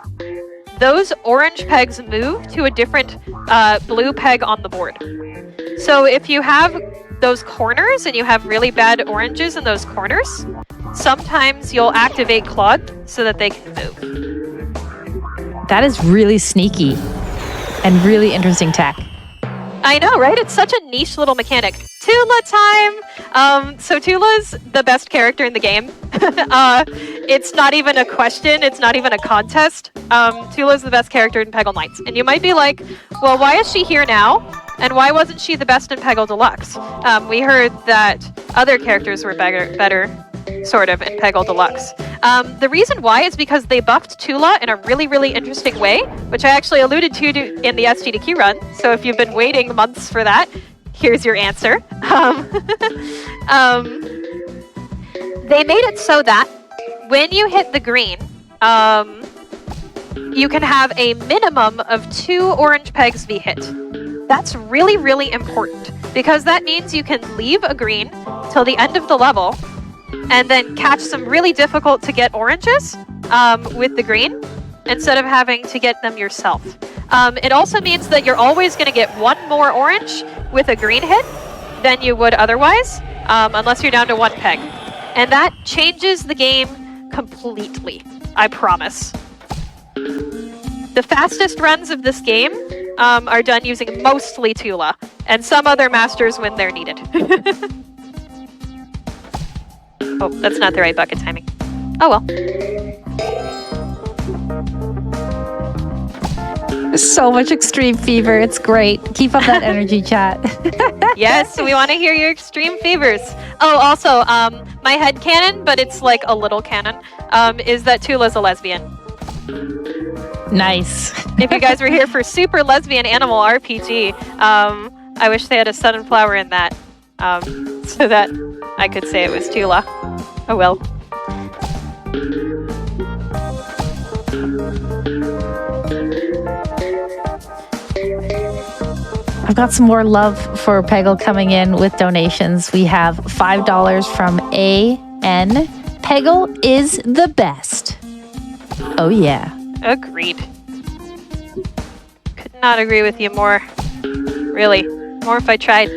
those orange pegs move to a different blue peg on the board. So if you have those corners and you have really bad oranges in those corners, sometimes you'll activate Claude so that they can move. That is really sneaky and really interesting tech. I know, right? It's such a niche little mechanic. Tula time! So Tula's the best character in the game. It's not even a question. It's not even a contest. Tula's the best character in Peggle Knights. And you might be like, well, why is she here now? And why wasn't she the best in Peggle Deluxe? We heard that other characters were better sort of, in Peggle Deluxe. The reason why is because they buffed Tula in a really, really interesting way, which I actually alluded to in the SGDQ run. So if you've been waiting months for that, here's your answer. They made it so that when you hit the green, you can have a minimum of 2 orange pegs be hit. That's really, really important because that means you can leave a green till the end of the level and then catch some really difficult to get oranges with the green instead of having to get them yourself. It also means that you're always going to get 1 more orange with a green hit than you would otherwise, unless you're down to 1 peg. And that changes the game completely, I promise. The fastest runs of this game are done using mostly Tula, and some other masters when they're needed. Oh, that's not the right bucket timing. Oh well. So much extreme fever. It's great. Keep up that energy, chat. Yes, we want to hear your extreme fevers. Oh, also, my headcanon, but it's like a little canon, is that Tula's a lesbian. Nice. If you guys were here for Super Lesbian Animal RPG, I wish they had a sunflower in that, so that I could say it was Tula. Oh well. I've got some more love for Peggle coming in with donations. We have $5 from AN. Peggle is the best. Oh yeah. Agreed. Could not agree with you more. Really. More if I tried.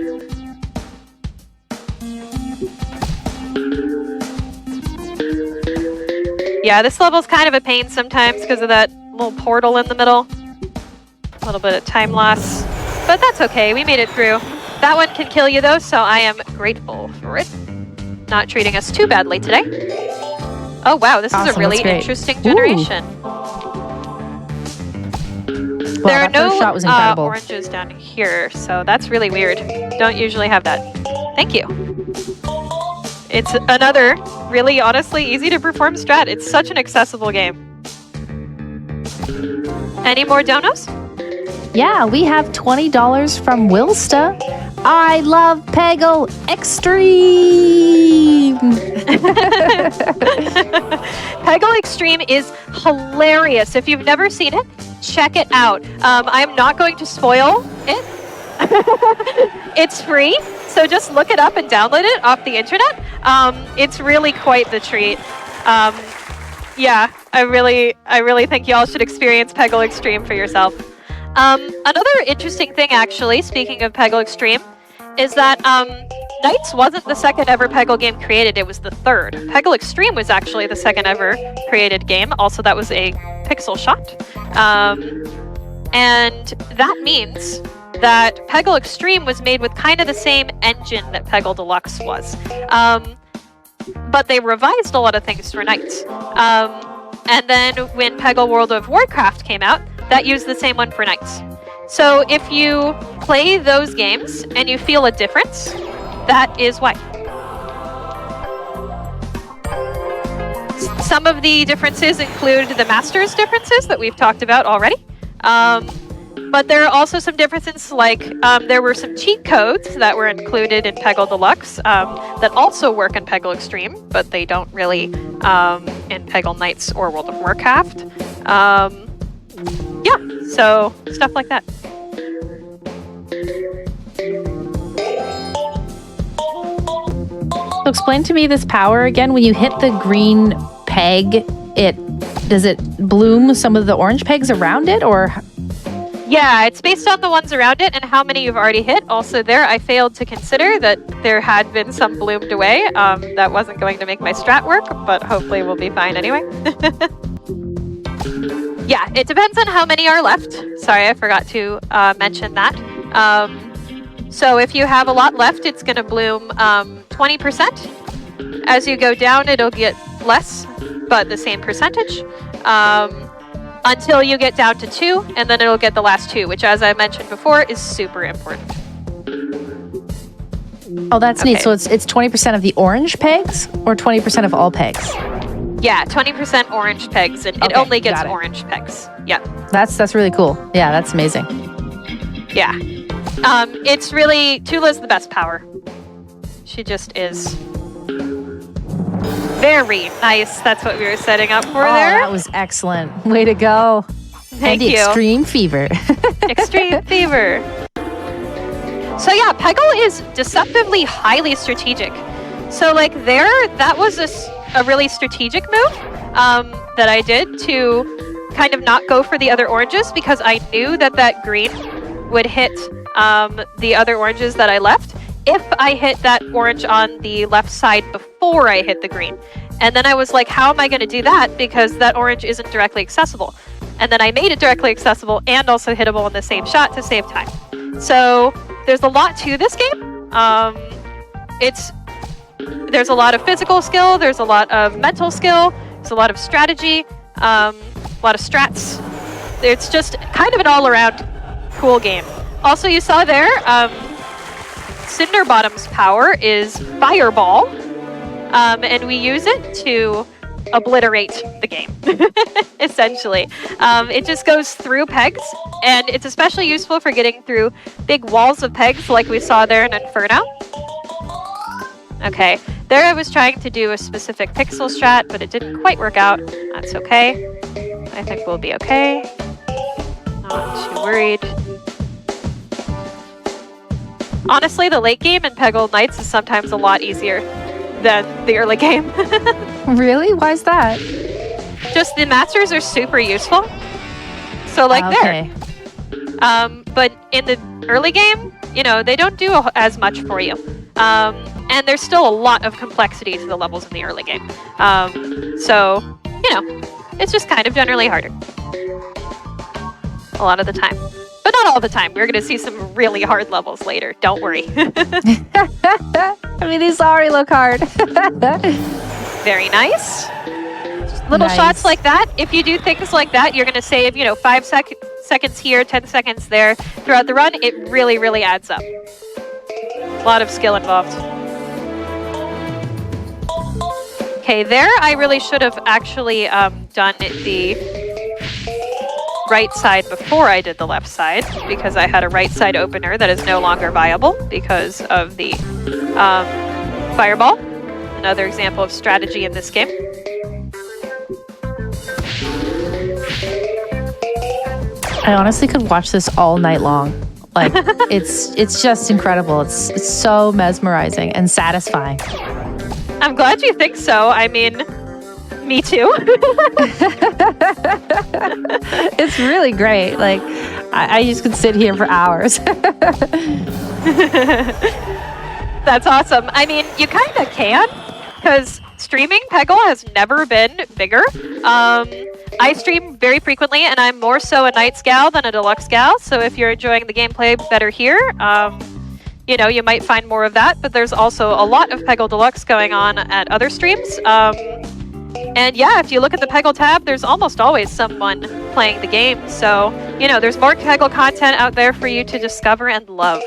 Yeah, this level's kind of a pain sometimes because of that little portal in the middle. A little bit of time loss. But that's okay, we made it through. That one can kill you though, so I am grateful for it. Not treating us too badly today. Oh wow, this is a really interesting generation. There are that first no shot was incredible. oranges down here, so that's really weird. Don't usually have that. Thank you. It's another really, honestly, easy to perform strat. It's such an accessible game. Any more donos? Yeah, we have $20 from Wilsta. I love Peggle Extreme. Peggle Extreme is hilarious. If you've never seen it, check it out. I'm not going to spoil it. It's free, so just look it up and download it off the internet. It's really quite the treat. Yeah, I really think y'all should experience Peggle Extreme for yourself. Another interesting thing, actually, speaking of Peggle Extreme, is that Knights wasn't the second ever Peggle game created, it was the third. Peggle Extreme was actually the second ever created game. Also, that was a pixel shot. And that means that Peggle Extreme was made with kind of the same engine that Peggle Deluxe was. But they revised a lot of things for Knights. And then when Peggle World of Warcraft came out, that used the same one for Knights. So if you play those games and you feel a difference, that is why. Some of the differences include the Masters differences that we've talked about already. But there are also some differences, like there were some cheat codes that were included in Peggle Deluxe that also work in Peggle Extreme, but they don't really in Peggle Knights or World of Warcraft. Yeah, so stuff like that. So explain to me this power again. When you hit the green peg, does it bloom some of the orange pegs around it, or? Yeah, it's based on the ones around it and how many you've already hit. Also there, I failed to consider that there had been some bloomed away. That wasn't going to make my strat work, but hopefully we'll be fine anyway. Yeah, it depends on how many are left. Sorry, I forgot to mention that. So if you have a lot left, it's going to bloom 20%. As you go down, it'll get less, but the same percentage. Until you get down to 2, and then it'll get the last 2, which, as I mentioned before, is super important. Oh, that's neat. So it's 20% of the orange pegs, or 20% of all pegs? Yeah, 20% orange pegs, and it only gets orange pegs. Yeah. That's really cool. Yeah, that's amazing. Yeah. It's really, Tula's the best power. She just is. Very nice. That's what we were setting up for there. That was excellent. Way to go. Thank you. Extreme fever. Extreme fever. So yeah, Peggle is deceptively highly strategic. So like there, that was a really strategic move that I did to kind of not go for the other oranges, because I knew that that green would hit the other oranges that I left if I hit that orange on the left side before I hit the green. And then I was like, how am I going to do that? Because that orange isn't directly accessible. And then I made it directly accessible and also hittable in the same shot to save time. So there's a lot to this game. There's a lot of physical skill, there's a lot of mental skill, there's a lot of strategy, a lot of strats. It's just kind of an all-around cool game. Also, you saw there, Cinderbottom's power is Fireball, and we use it to obliterate the game, essentially. It just goes through pegs, and it's especially useful for getting through big walls of pegs like we saw there in Inferno. Okay, there I was trying to do a specific pixel strat, but it didn't quite work out. That's okay. I think we'll be okay. Not too worried. Honestly, the late game in Peggle Knights is sometimes a lot easier than the early game. Really? Why is that? Just the masters are super useful. So like there. But in the early game, you know, they don't do as much for you. And there's still a lot of complexity to the levels in the early game. So, you know, it's just kind of generally harder. A lot of the time. But not all the time. We're going to see some really hard levels later. Don't worry. I mean, these already look hard. Very nice. Just little shots like that. If you do things like that, you're going to save, you know, 5 seconds here, 10 seconds there throughout the run, it really, really adds up. A lot of skill involved. Okay, there I really should have actually done the right side before I did the left side, because I had a right side opener that is no longer viable because of the fireball. Another example of strategy in this game. I honestly could watch this all night long. Like, it's just incredible. It's so mesmerizing and satisfying. I'm glad you think so. I mean, me too. It's really great. Like, I just could sit here for hours. That's awesome. I mean, you kind of can, because streaming Peggle has never been bigger. I stream very frequently, and I'm more so a Knights gal than a Deluxe gal, so if you're enjoying the gameplay better here, you know, you might find more of that, but there's also a lot of Peggle Deluxe going on at other streams. And yeah, if you look at the Peggle tab, there's almost always someone playing the game, so, you know, there's more Peggle content out there for you to discover and love.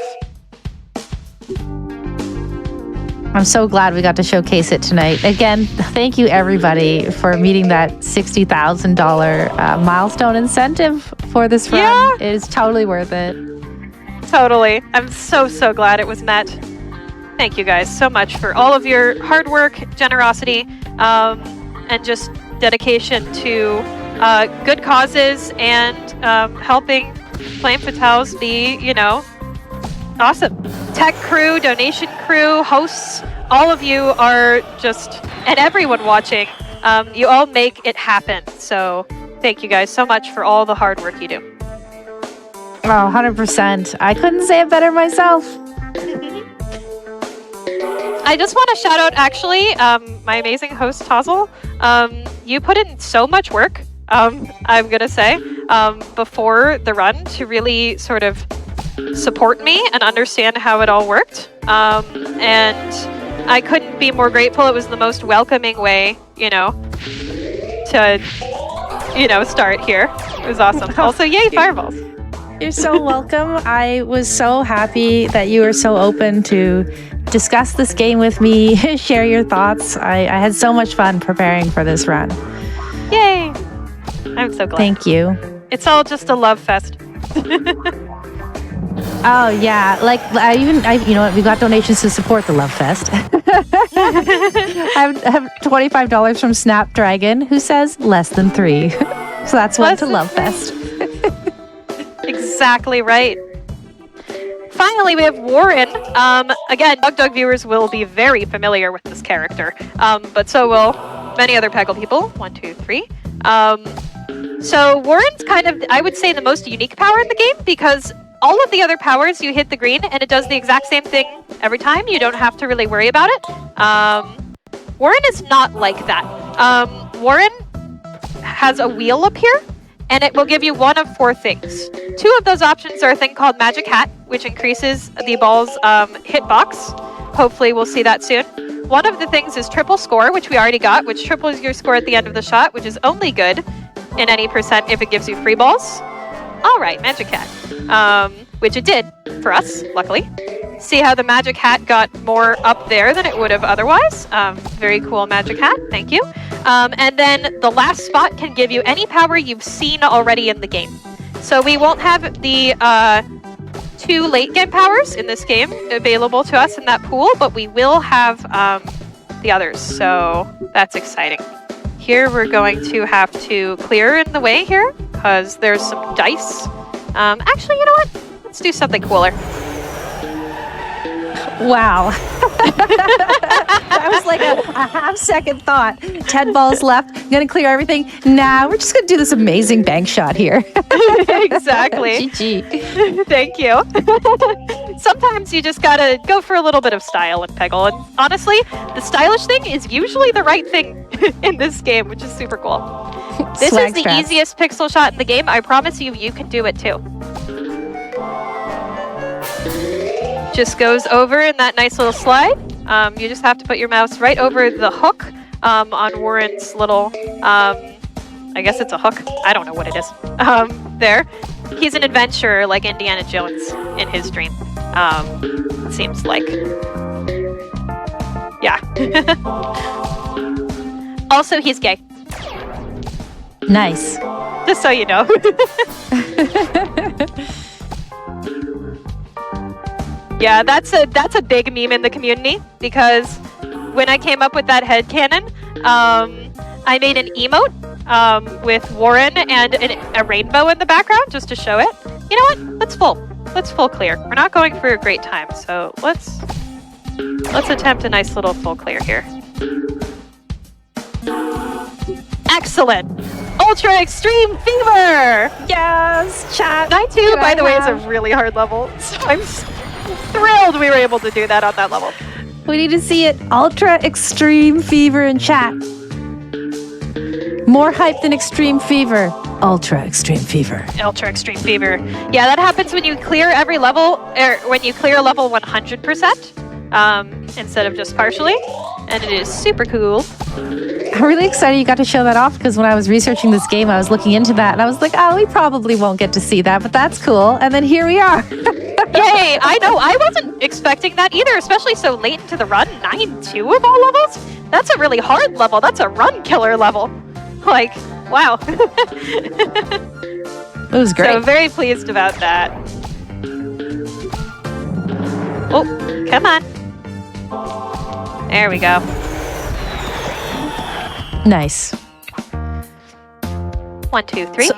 I'm so glad we got to showcase it tonight. Again, thank you everybody for meeting that $60,000 milestone incentive for this run. Yeah. It is totally worth it. Totally. I'm so glad it was met. Thank you guys so much for all of your hard work, generosity, and just dedication to good causes and helping Flame Fatales be, you know, awesome. Tech crew, donation crew, hosts, all of you are just, and everyone watching, you all make it happen. So thank you guys so much for all the hard work you do. Oh, 100%. I couldn't say it better myself. I just want to shout out, actually, my amazing host, Tozzle. You put in so much work, I'm going to say, before the run to really sort of support me and understand how it all worked. And I couldn't be more grateful. It was the most welcoming way, you know, to, you know, start here. It was awesome. Also, yay, fireballs. You're so welcome. I was so happy that you were so open to discuss this game with me, share your thoughts. I had so much fun preparing for this run. Yay! I'm so glad. Thank you. It's all just a love fest. Oh yeah, like you know what? We got donations to support the Love Fest. I have $25 from Snapdragon, who says less than 3. So that's one to Love Fest. Exactly right. Finally, we have Warren. Again, Doug viewers will be very familiar with this character, but so will many other Peggle people. 1, 2, 3. So Warren's kind of, I would say, the most unique power in the game, because all of the other powers, you hit the green and it does the exact same thing every time. You don't have to really worry about it. Warren is not like that. Warren has a wheel up here, and it will give you one of 4 things. 2 of those options are a thing called Magic Hat, which increases the ball's hitbox. Hopefully we'll see that soon. One of the things is Triple Score, which we already got, which triples your score at the end of the shot, which is only good in any percent if it gives you free balls. All right, Magic Hat, which it did for us, luckily. See how the Magic Hat got more up there than it would have otherwise. Very cool Magic Hat, thank you. And then the last spot can give you any power you've seen already in the game. So we won't have the 2 late game powers in this game available to us in that pool, but we will have the others, so that's exciting. Here we're going to have to clear in the way here, because there's some dice. Actually, you know what? Let's do something cooler. Wow. That was like a half-second thought. 10 balls left. I'm going to clear everything. Nah, we're just going to do this amazing bank shot here. Exactly. GG. Thank you. Sometimes you just got to go for a little bit of style in Peggle. And honestly, the stylish thing is usually the right thing in this game, which is super cool. This Swag is the straps. easiest pixel shot in the game. I promise you, you can do it too. Just goes over in that nice little slide. You just have to put your mouse right over the hook on Warren's little, I guess it's a hook. I don't know what it is. There. he's an adventurer like Indiana Jones in his dream. It seems like. Yeah. Also, he's gay. Nice. Just so you know. Yeah, that's a big meme in the community because when I came up with that headcanon, I made an emote with Warren and a rainbow in the background just to show it. You know what? Let's full clear. We're not going for a great time, so let's attempt a nice little full clear here. Excellent! Ultra Extreme Fever! Yes, chat. Night 2, by the way, is a really hard level, so I'm thrilled we were able to do that on that level. We need to see it. Ultra Extreme Fever in chat. More hype than Extreme Fever. Ultra Extreme Fever. Ultra Extreme Fever. Yeah, that happens when you clear every level, or when you clear level 100%, instead of just partially, and it is super cool. I'm really excited you got to show that off because when I was researching this game, I was looking into that and I was like, oh, we probably won't get to see that, but that's cool. And then here we are. Yay! I know, I wasn't expecting that either, especially so late into the run. 9-2 of all levels? That's a really hard level. That's a run killer level. Like, wow. It was great. So very pleased about that. Oh, come on. There we go. Nice. 1, 2, 3. So,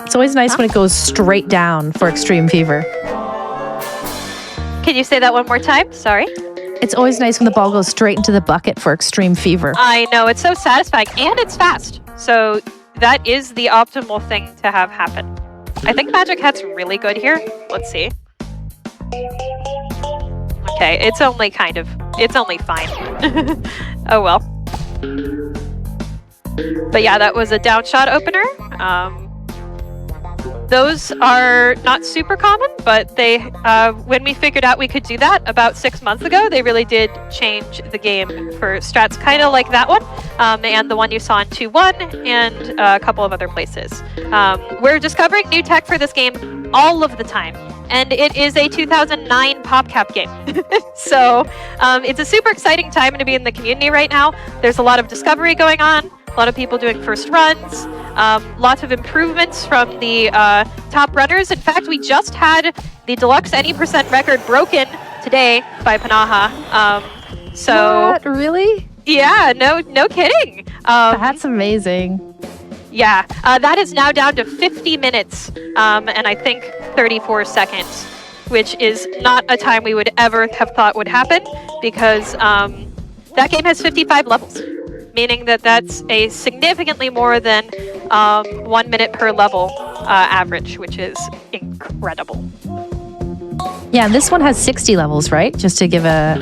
it's always nice when it goes straight down for Extreme Fever. Can you say that one more time? Sorry. It's always nice when the ball goes straight into the bucket for Extreme Fever. I know, it's so satisfying and it's fast. So that is the optimal thing to have happen. I think Magic Hat's really good here. Let's see. Okay, it's only fine. Oh well. But yeah, that was a down shot opener. Those are not super common, but they, when we figured out we could do that about 6 months ago, they really did change the game for strats kind of like that one, and the one you saw in 2-1, and a couple of other places. We're discovering new tech for this game all of the time, and it is a 2009 PopCap game. So it's a super exciting time to be in the community right now. There's a lot of discovery going on, a lot of people doing first runs, lots of improvements from the top runners. In fact, we just had the deluxe any % record broken today by Panaha. So what? Really? Yeah, no kidding. That's amazing. Yeah, that is now down to 50 minutes and I think 34 seconds, which is not a time we would ever have thought would happen because that game has 55 levels. Meaning that that's a significantly more than 1 minute per level average, which is incredible. Yeah, and this one has 60 levels, right? Just to give a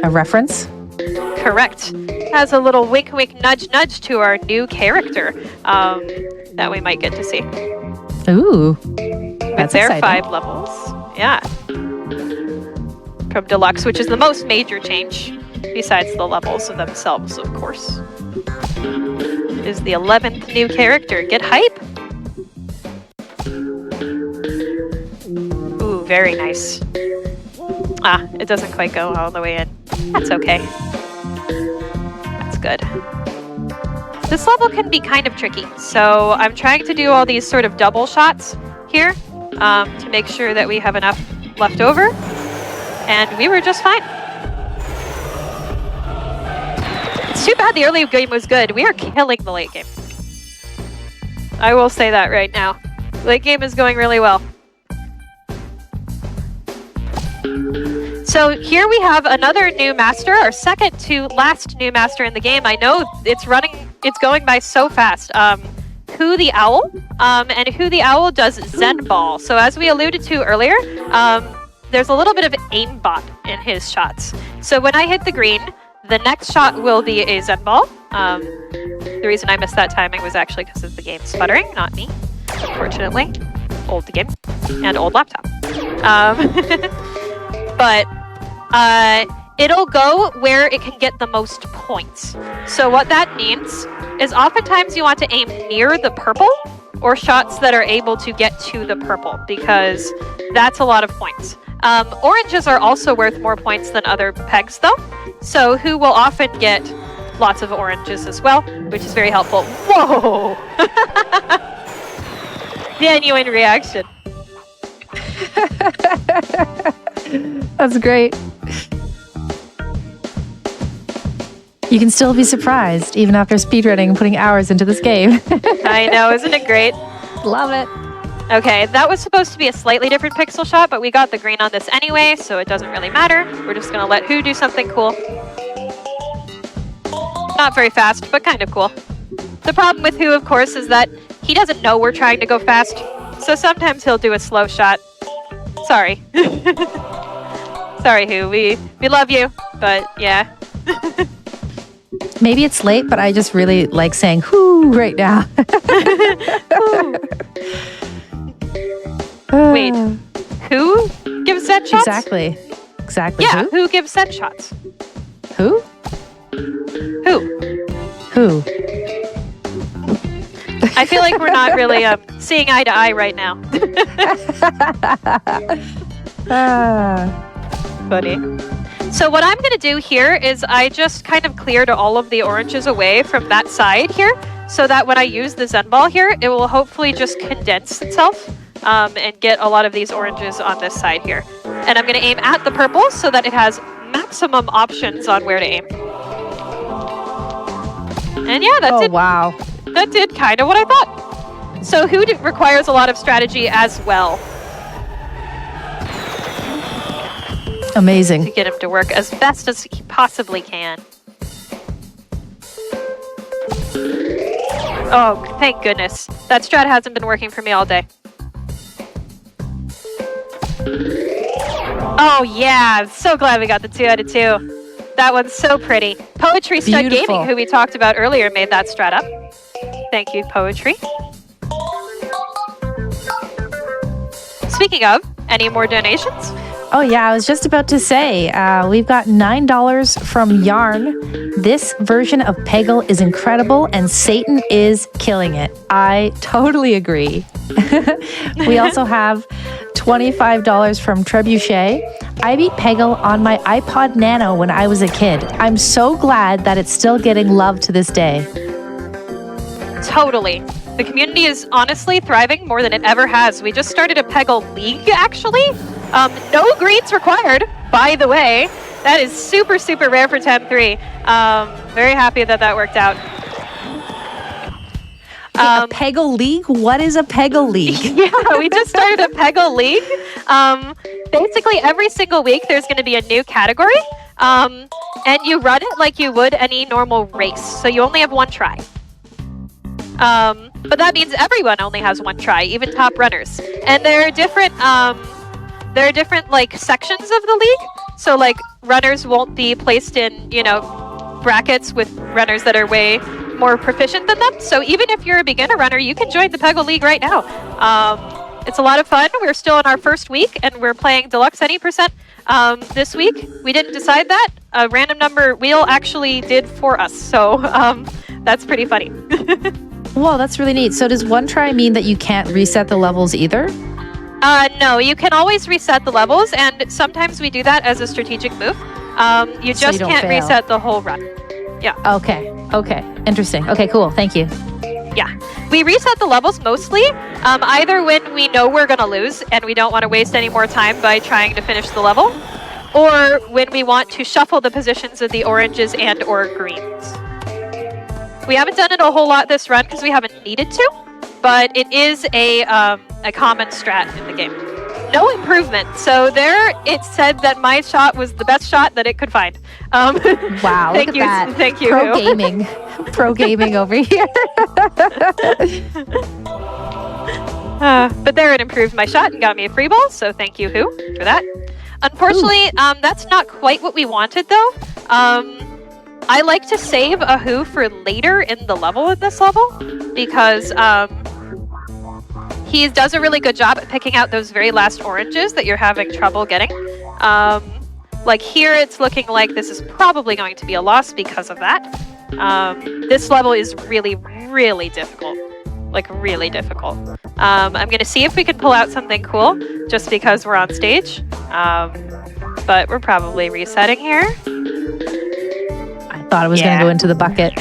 reference. Correct. Has a little wink, wink, nudge, nudge to our new character that we might get to see. Ooh, that's their exciting. 5 levels. Yeah. From Deluxe, which is the most major change. Besides the levels of themselves, of course. Is the 11th new character. Get hype! Ooh, very nice. Ah, it doesn't quite go all the way in. That's okay. That's good. This level can be kind of tricky, so I'm trying to do all these sort of double shots here to make sure that we have enough left over. And we were just fine. It's too bad the early game was good. We are killing the late game. I will say that right now. Late game is going really well. So here we have another new master, our second to last new master in the game. I know it's going by so fast. Who the Owl, and Who the Owl does Zen Ball. So as we alluded to earlier, there's a little bit of aimbot in his shots. So when I hit the green, the next shot will be a Zen Ball. The reason I missed that timing was actually because of the game sputtering, not me, unfortunately. Old game and old laptop. But it'll go where it can get the most points. So what that means is oftentimes you want to aim near the purple or shots that are able to get to the purple, because that's a lot of points. Oranges are also worth more points than other pegs, though, so who will often get lots of oranges as well, which is very helpful. Whoa! Genuine reaction. That's great. You can still be surprised, even after speedrunning and putting hours into this game. I know, isn't it great? Love it. Okay, that was supposed to be a slightly different pixel shot, but we got the green on this anyway, so it doesn't really matter. We're just gonna let Who do something cool. Not very fast, but kind of cool. The problem with Who, of course, is that he doesn't know we're trying to go fast, so sometimes he'll do a slow shot. Sorry. Sorry, Who. We love you, but yeah. Maybe it's late, but I just really like saying "whoo" right now. Wait, Who gives set shots? Exactly. Yeah, Who? Who gives set shots? Who? Who? I feel like we're not really seeing eye to eye right now. Funny. So what I'm going to do here is I just kind of cleared all of the oranges away from that side here, so that when I use the Zen Ball here, it will hopefully just condense itself and get a lot of these oranges on this side here. And I'm going to aim at the purple so that it has maximum options on where to aim. And yeah, that's it. Oh, wow. That did kind of what I thought. So Who requires a lot of strategy as well Amazing. to get him to work as best as he possibly can. Oh, thank goodness. That strat hasn't been working for me all day. Oh yeah, I'm so glad we got the 2 out of 2. That one's so pretty. Poetry Stud Beautiful. Gaming, who we talked about earlier, made that strat up. Thank you, Poetry. Speaking of, any more donations? Oh, yeah, I was just about to say, we've got $9 from Yarn. This version of Peggle is incredible, and Satan is killing it. I totally agree. We also have $25 from Trebuchet. I beat Peggle on my iPod Nano when I was a kid. I'm so glad that it's still getting love to this day. Totally. The community is honestly thriving more than it ever has. We just started a Peggle League, actually. No greens required, by the way. That is super, super rare for Tem 3. Very happy that that worked out. A Peggle League? What is a Peggle League? Yeah, we just started a Peggle League. Basically, every single week there's going to be a new category. And you run it like you would any normal race. So you only have one try. But that means everyone only has one try, even top runners. And there are different like sections of the league. So like runners won't be placed in, brackets with runners that are way more proficient than them. So even if you're a beginner runner, you can join the Peggle League right now. It's a lot of fun. We're still in our first week and we're playing Deluxe Any Percent this week. We didn't decide that. A random number wheel actually did for us. So that's pretty funny. Whoa, that's really neat. So does one try mean that you can't reset the levels either? No, you can always reset the levels, and sometimes we do that as a strategic move. You So just you don't can't fail. reset the whole run. Yeah. Okay. Interesting. Okay, cool. Thank you. Yeah. We reset the levels mostly, either when we know we're going to lose and we don't want to waste any more time by trying to finish the level, or when we want to shuffle the positions of the oranges and or greens. We haven't done it a whole lot this run because we haven't needed to, but it is a common strat in the game. No improvement. So there it said that my shot was the best shot that it could find. Wow, thank look you, at that. Thank you. Pro gaming. Pro gaming over here. But there it improved my shot and got me a free ball, so thank you, Who, for that. Unfortunately, that's not quite what we wanted, though. I like to save a Who for later in the level in this level, because he does a really good job at picking out those very last oranges that you're having trouble getting. Like here, it's looking like this is probably going to be a loss because of that. This level is really, really difficult. like really difficult. I'm going to see if we can pull out something cool just because we're on stage. But we're probably resetting here. I thought it was going to go into the bucket.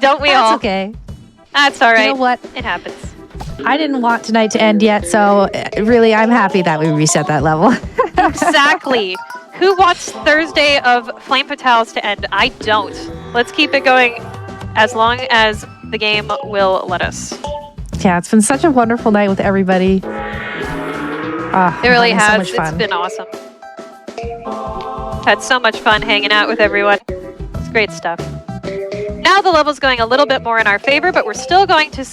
Don't we all? That's okay. That's all right. You know what? It happens. I didn't want tonight to end yet, so really I'm happy that we reset that level. Exactly. Who wants Thursday of Flame Fatales to end? I don't. Let's keep it going as long as the game will let us. Yeah, it's been such a wonderful night with everybody. It really has. So much fun. It's been awesome. Had so much fun hanging out with everyone. It's great stuff. Now the level's going a little bit more in our favor, but we're still going to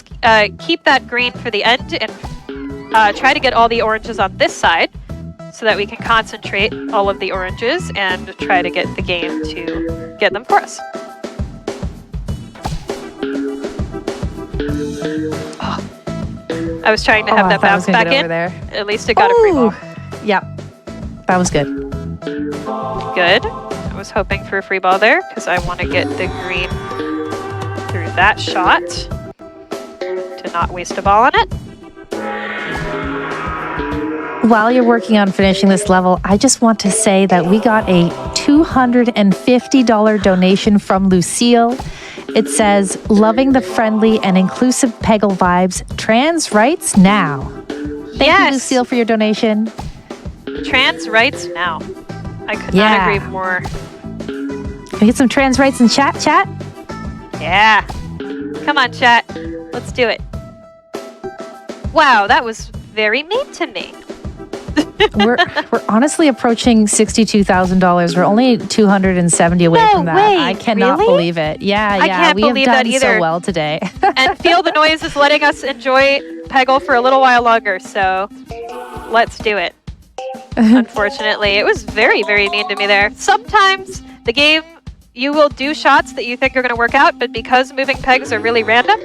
keep that green for the end and try to get all the oranges on this side so that we can concentrate all of the oranges and try to get the game to get them for us. I was trying to have that bounce back in. There. At least it got a free ball. Yep. That was good. Good. I was hoping for a free ball there because I want to get the green through that shot to not waste a ball on it. While you're working on finishing this level, I just want to say that we got a $250 donation from Lucille. It says, loving the friendly and inclusive Peggle vibes, trans rights now. Thank you, Lucille, for your donation. Trans rights now. I could not agree more. Can we get some trans rights in chat? Yeah. Come on, chat. Let's do it. Wow, that was very mean to me. we're honestly approaching $62,000. We're only 270 away from that. Way. I cannot believe it. I can't believe that either. So well today. And Feel the Noise is letting us enjoy Peggle for a little while longer, so let's do it. Unfortunately, it was very, very mean to me there. Sometimes the game, you will do shots that you think are going to work out, but because moving pegs are really random,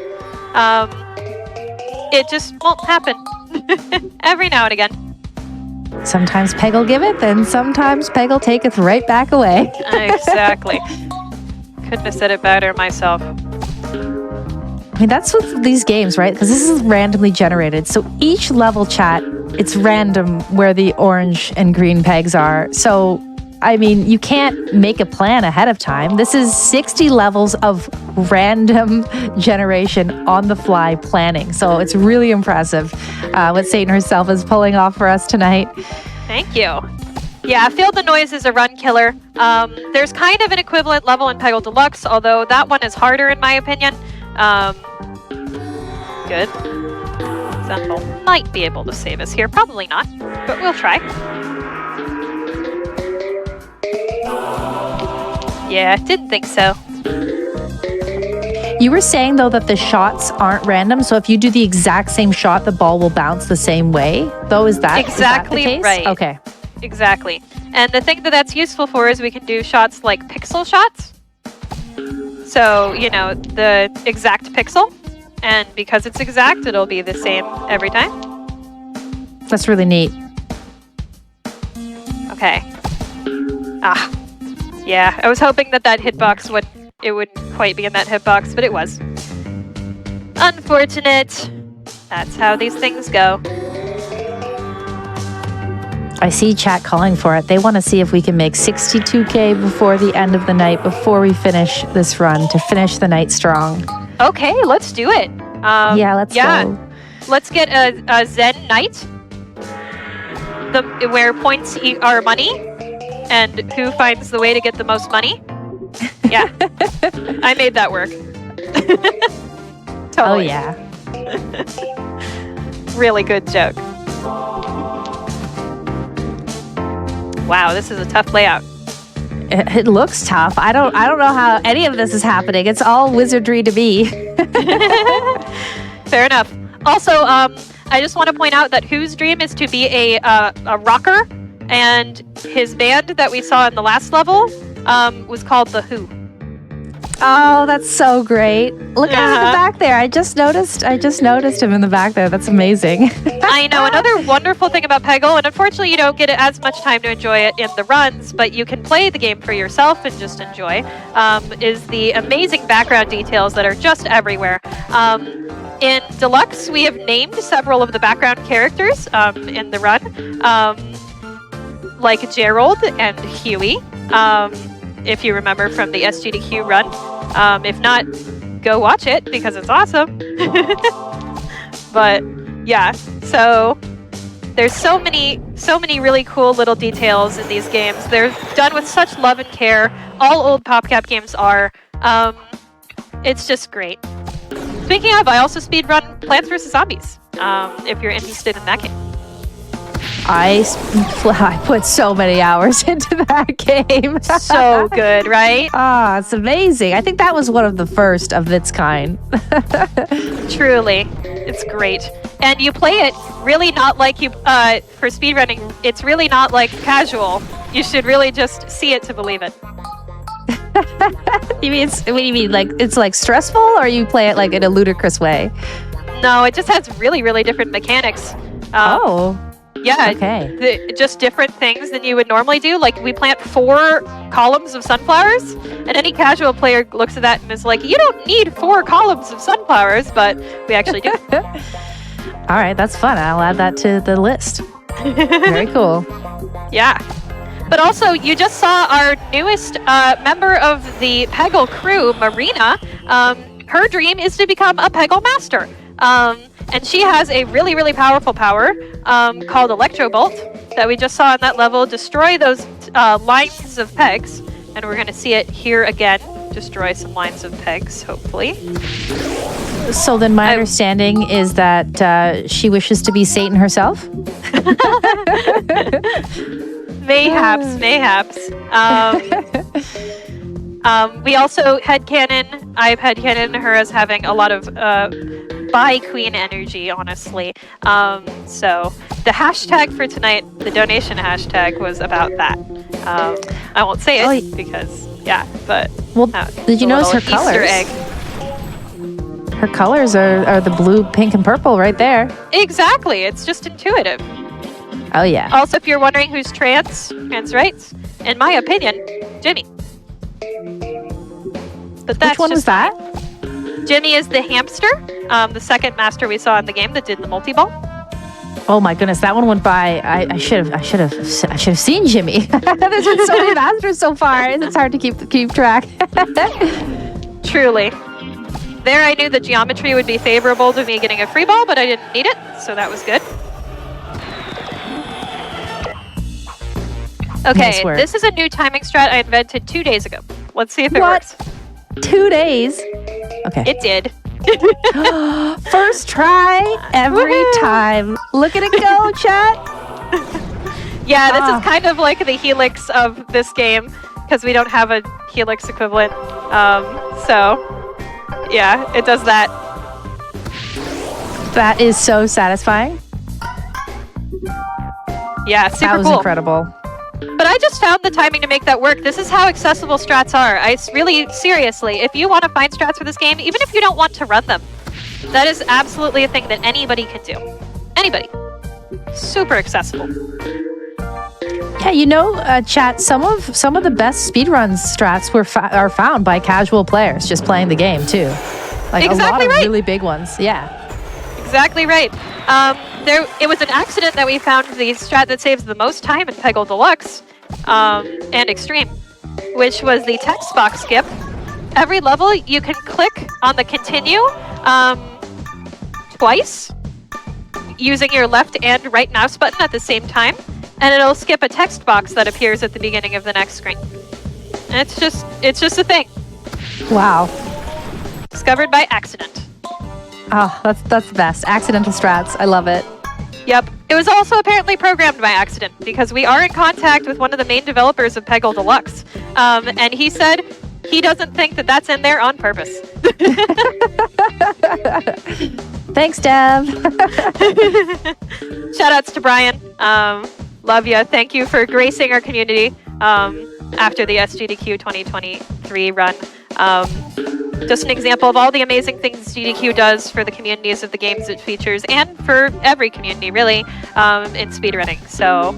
it just won't happen. Every now and again. Sometimes Peggle giveth, and sometimes Peggle taketh right back away. Exactly. Couldn't have said it better myself. I mean, that's with these games, right? Because this is randomly generated. So each level chat, it's random where the orange and green pegs are. So, I mean, you can't make a plan ahead of time. This is 60 levels of random generation on the fly planning. So it's really impressive what Satan herself is pulling off for us tonight. Thank you. Yeah, Feel the Noise is a run killer. There's kind of an equivalent level in Peggle Deluxe, although that one is harder in my opinion. Good. Example might be able to save us here. Probably not, but we'll try. Yeah, didn't think so. You were saying, though, that the shots aren't random. So if you do the exact same shot, the ball will bounce the same way, though? Is that exactly the case? Right? Okay. Exactly. And the thing that that's useful for is we can do shots like pixel shots. So, you know, the exact pixel. And because it's exact, it'll be the same every time. That's really neat. Okay. Yeah, I was hoping that hitbox wouldn't quite be in that hitbox, but it was. Unfortunate. That's how these things go. I see chat calling for it. They want to see if we can make 62K before the end of the night, before we finish this run, to finish the night strong. Okay, let's do it. Let's go. Let's get a Zen night, where points are money, and who finds the way to get the most money. Yeah, I made that work. Totally. Oh, yeah. Really good joke. Wow, this is a tough layout. It looks tough. I don't know how any of this is happening. It's all wizardry to me. Fair enough. Also, I just want to point out that Who's dream is to be a rocker, and his band that we saw in the last level was called The Who. Oh, that's so great. Look at him in the back there. I just noticed him in the back there. That's amazing. I know. Another wonderful thing about Peggle, and unfortunately you don't get as much time to enjoy it in the runs, but you can play the game for yourself and just enjoy, is the amazing background details that are just everywhere. In Deluxe, we have named several of the background characters in the run, like Gerald and Huey, if you remember from the SGDQ run. If not, go watch it because it's awesome. But yeah, so there's so many really cool little details in these games. They're done with such love and care. All old PopCap games are. It's just great. Speaking of, I also speedrun Plants vs. Zombies, if you're interested in that game. I put so many hours into that game. So good, right? Ah, it's amazing. I think that was one of the first of its kind. Truly. It's great. And you play it really not like you, for speedrunning, it's really not like casual. You should really just see it to believe it. What do you mean? Like it's like stressful, or you play it like in a ludicrous way? No, it just has really, really different mechanics. Yeah, okay. Just different things than you would normally do. Like we plant 4 columns of sunflowers, and any casual player looks at that and is like, "You don't need 4 columns of sunflowers," but we actually do. All right, that's fun. I'll add that to the list. Very cool. Yeah. But also, you just saw our newest member of the Peggle crew, Marina. Her dream is to become a Peggle master. And she has a really, really powerful power called Electro Bolt that we just saw on that level. Destroy those lines of pegs. And we're going to see it here again. Destroy some lines of pegs, hopefully. So then my understanding is that she wishes to be Satan herself? Mayhaps. We also I've headcanon her as having a lot of bi queen energy, honestly. So the hashtag for tonight, the donation hashtag, was about that. I won't say it because, but... Well, did you notice her Easter colors? Egg. Her colors are the blue, pink, and purple right there. Exactly. It's just intuitive. Oh, yeah. Also, if you're wondering who's trans rights, in my opinion, Jimmy. But that's Which one was that? Jimmy is the hamster, the second master we saw in the game that did the multi-ball. Oh my goodness, that one went by. I should have seen Jimmy. There's been so many masters so far. It's hard to keep track. Truly. There, I knew the geometry would be favorable to me getting a free ball, but I didn't need it, so that was good. Okay, Nice this is a new timing strat I invented 2 days ago. Let's see if it works. 2 days? Okay. It did. First try every time. Look at it go, chat. Yeah, this is kind of like the helix of this game, because we don't have a helix equivalent. So, yeah, it does that. That is so satisfying. Yeah, super That was cool. incredible. But I just found the timing to make that work. This is how accessible strats are. Seriously, if you want to find strats for this game, even if you don't want to run them, that is absolutely a thing that anybody can do. Anybody. Super accessible. Yeah, chat, some of the best speedrun strats are found by casual players just playing the game too. Like Exactly a lot right. of really big ones. Yeah. Exactly right. It was an accident that we found the strat that saves the most time in Peggle Deluxe and Extreme, which was the text box skip. Every level, you can click on the continue twice using your left and right mouse button at the same time, and it'll skip a text box that appears at the beginning of the next screen. And it's just a thing. Wow. Discovered by accident. Oh, that's the best. Accidental strats. I love it. Yep. It was also apparently programmed by accident because we are in contact with one of the main developers of Peggle Deluxe. And he said he doesn't think that that's in there on purpose. Thanks, Dev. Shoutouts to Brian. Love ya. Thank you for gracing our community after the SGDQ 2023 run. Just an example of all the amazing things GDQ does for the communities of the games it features, and for every community, really, in speedrunning. So,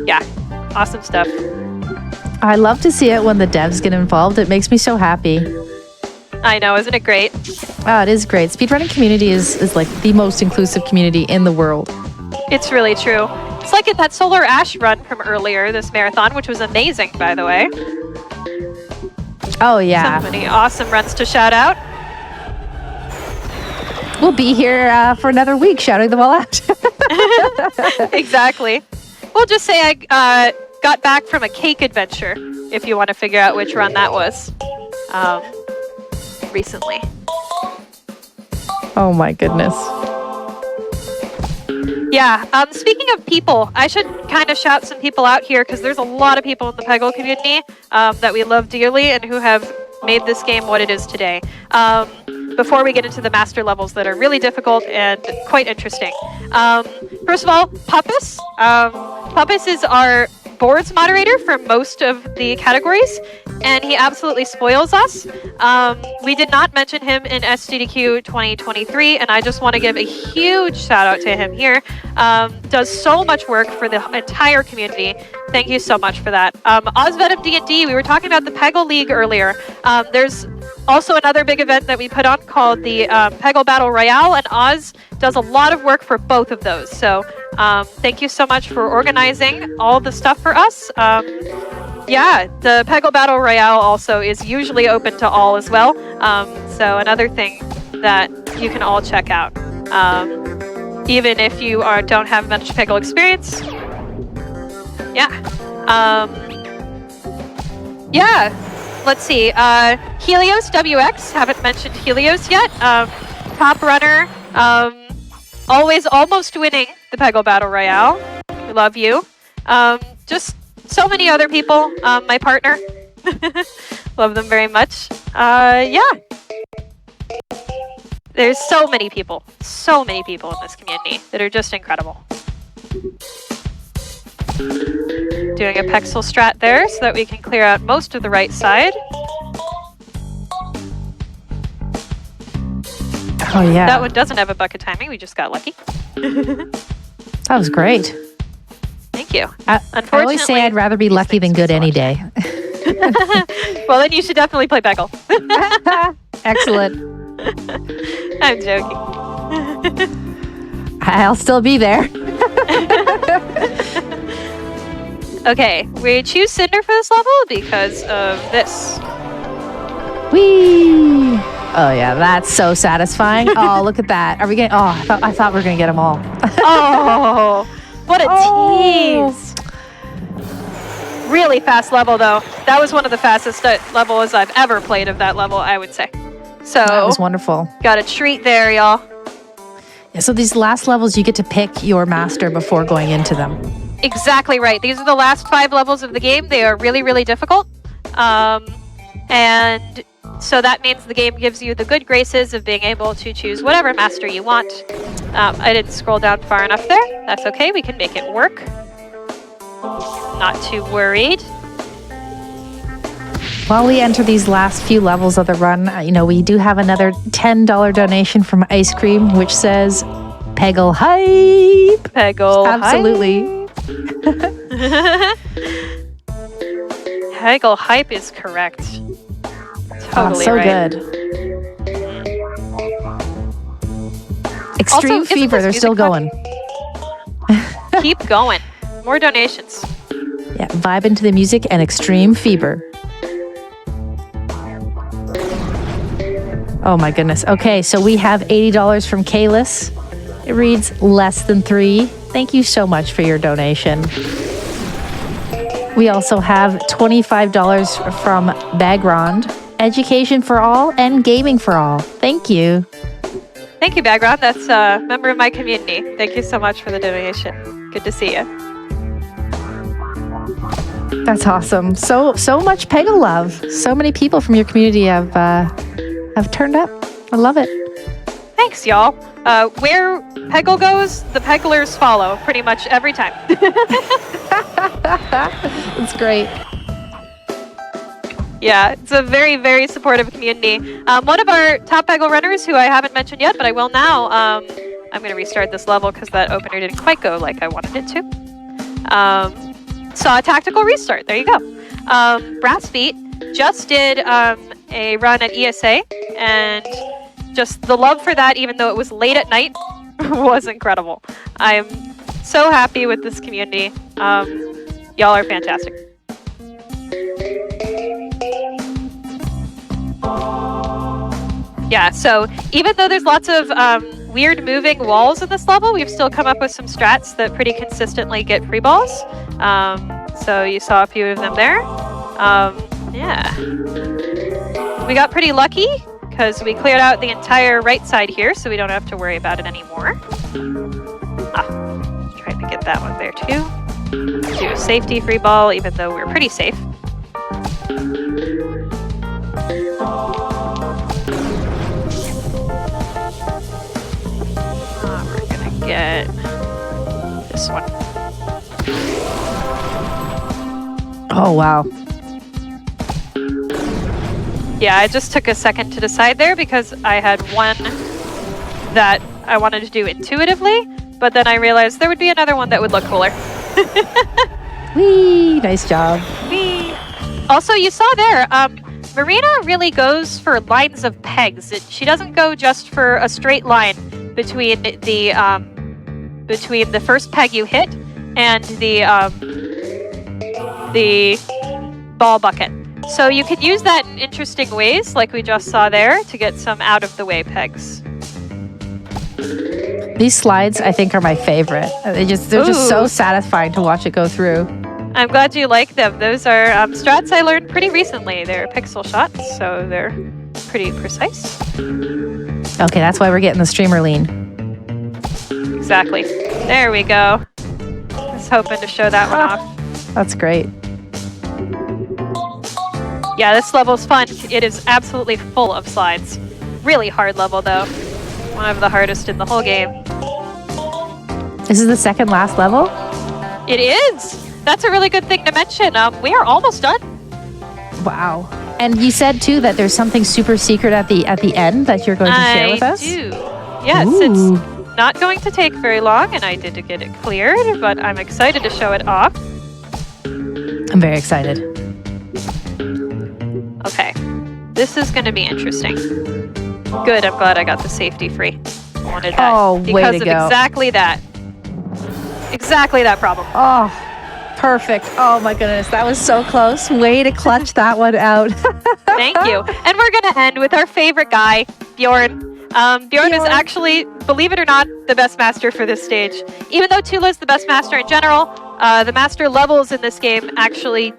yeah, awesome stuff. I love to see it when the devs get involved. It makes me so happy. I know, isn't it great? Oh, it is great. Speedrunning community is like the most inclusive community in the world. It's really true. It's like that Solar Ash run from earlier, this marathon, which was amazing, by the way. Oh, yeah. So many awesome runs to shout out. We'll be here for another week shouting them all out. Exactly. We'll just say I got back from a cake adventure, if you want to figure out which run that was, recently. Oh my goodness. Yeah, speaking of people, I should kind of shout some people out here because there's a lot of people in the Peggle community that we love dearly and who have made this game what it is today. Before we get into the master levels that are really difficult and quite interesting. First of all, Puppis. Puppis is our boards moderator for most of the categories, and he absolutely spoils us. We did not mention him in SGDQ 2023, and I just want to give a huge shout out to him here. Does so much work for the entire community. Thank you so much for that. Ozvenom D&D, we were talking about the Peggle League earlier. There's also another big event that we put on called the Peggle Battle Royale, and Oz does a lot of work for both of those. So thank you so much for organizing all the stuff for us. Yeah, the Peggle Battle Royale also is usually open to all as well. So another thing that you can all check out. Even if you don't have much Peggle experience. Yeah. Yeah. Let's see. Helios WX. Haven't mentioned Helios yet. Top runner. Always almost winning the Peggle Battle Royale. We love you. Just so many other people. My partner. Love them very much. Yeah. There's so many people in this community that are just incredible. Doing a pixel strat there so that we can clear out most of the right side. Oh, yeah. That one doesn't have a bucket timing. We just got lucky. That was great. Thank you. I always say I'd rather be lucky than good any day. Well, then you should definitely play Peggle. Excellent. I'm joking. I'll still be there. Okay, we choose Cinder for this level because of this. Whee! Oh yeah, that's so satisfying. Oh, look at that. Are we getting? Oh, I thought we were gonna get them all. Oh, what a tease! Really fast level though. That was one of the fastest levels I've ever played of that level, I would say. So that was wonderful. Got a treat there, y'all. Yeah, so these last levels, you get to pick your master before going into them. Exactly right. These are the last 5 levels of the game. They are really, really difficult. And so that means the game gives you the good graces of being able to choose whatever master you want. I didn't scroll down far enough there. That's okay. We can make it work. Not too worried. While we enter these last few levels of the run, we do have another $10 donation from Ice Cream, which says, Peggle hype! Peggle Absolutely. hype. Peggle hype is correct. Totally so right. Good. Extreme Also, Fever, they're still going. Keep going. More donations. Yeah, vibe into the music and Extreme Fever. Oh my goodness. Okay, so we have $80 from Kalis. It reads less than 3. Thank you so much for your donation. We also have $25 from Bagrond. Education for all and gaming for all. Thank you. Thank you, Bagrond. That's a member of my community. Thank you so much for the donation. Good to see you. That's awesome. So much Peggle love. So many people from your community have turned up. I love it. Thanks, y'all. Where Peggle goes, the Pegglers follow pretty much every time. It's great. Yeah, it's a very, very supportive community. One of our top Peggle runners, who I haven't mentioned yet, but I will now, I'm going to restart this level because that opener didn't quite go like I wanted it to. Saw a tactical restart. There you go. Brassfeet just did a run at ESA, and just the love for that, even though it was late at night, was incredible. I'm so happy with this community. Y'all are fantastic. Yeah, so even though there's lots of weird moving walls in this level, we've still come up with some strats that pretty consistently get free balls. So you saw a few of them there. Yeah. We got pretty lucky because we cleared out the entire right side here, so we don't have to worry about it anymore. Trying to get that one there too. Do a safety free ball, even though we're pretty safe. We're gonna get this one. Oh, wow. Yeah, I just took a second to decide there because I had one that I wanted to do intuitively, but then I realized there would be another one that would look cooler. Whee! Nice job. Whee! Also, you saw there, Marina really goes for lines of pegs. She doesn't go just for a straight line between the first peg you hit and the ball bucket. So you can use that in interesting ways, like we just saw there, to get some out-of-the-way pegs. These slides, I think, are my favorite. They're just so satisfying to watch it go through. I'm glad you like them. Those are strats I learned pretty recently. They're pixel shots, so they're pretty precise. Okay, that's why we're getting the streamer lean. Exactly. There we go. I was hoping to show that one off. That's great. Yeah, this level's fun. It is absolutely full of slides. Really hard level, though. One of the hardest in the whole game. This is the second last level? It is! That's a really good thing to mention. We are almost done. Wow. And you said, too, that there's something super secret at the end that you're going to share with us? I do. Yes, Ooh. It's not going to take very long, and I did to get it cleared, but I'm excited to show it off. I'm very excited. Okay, this is going to be interesting. Good, I'm glad I got the safety free. I wanted that. Oh, way to because of go. exactly that. Exactly that problem. Oh, perfect. Oh my goodness, that was so close. Way to clutch that one out. Thank you. And we're going to end with our favorite guy, Bjorn. Bjorn is actually, believe it or not, the best master for this stage. Even though Tula is the best master in general, the master levels in this game actually,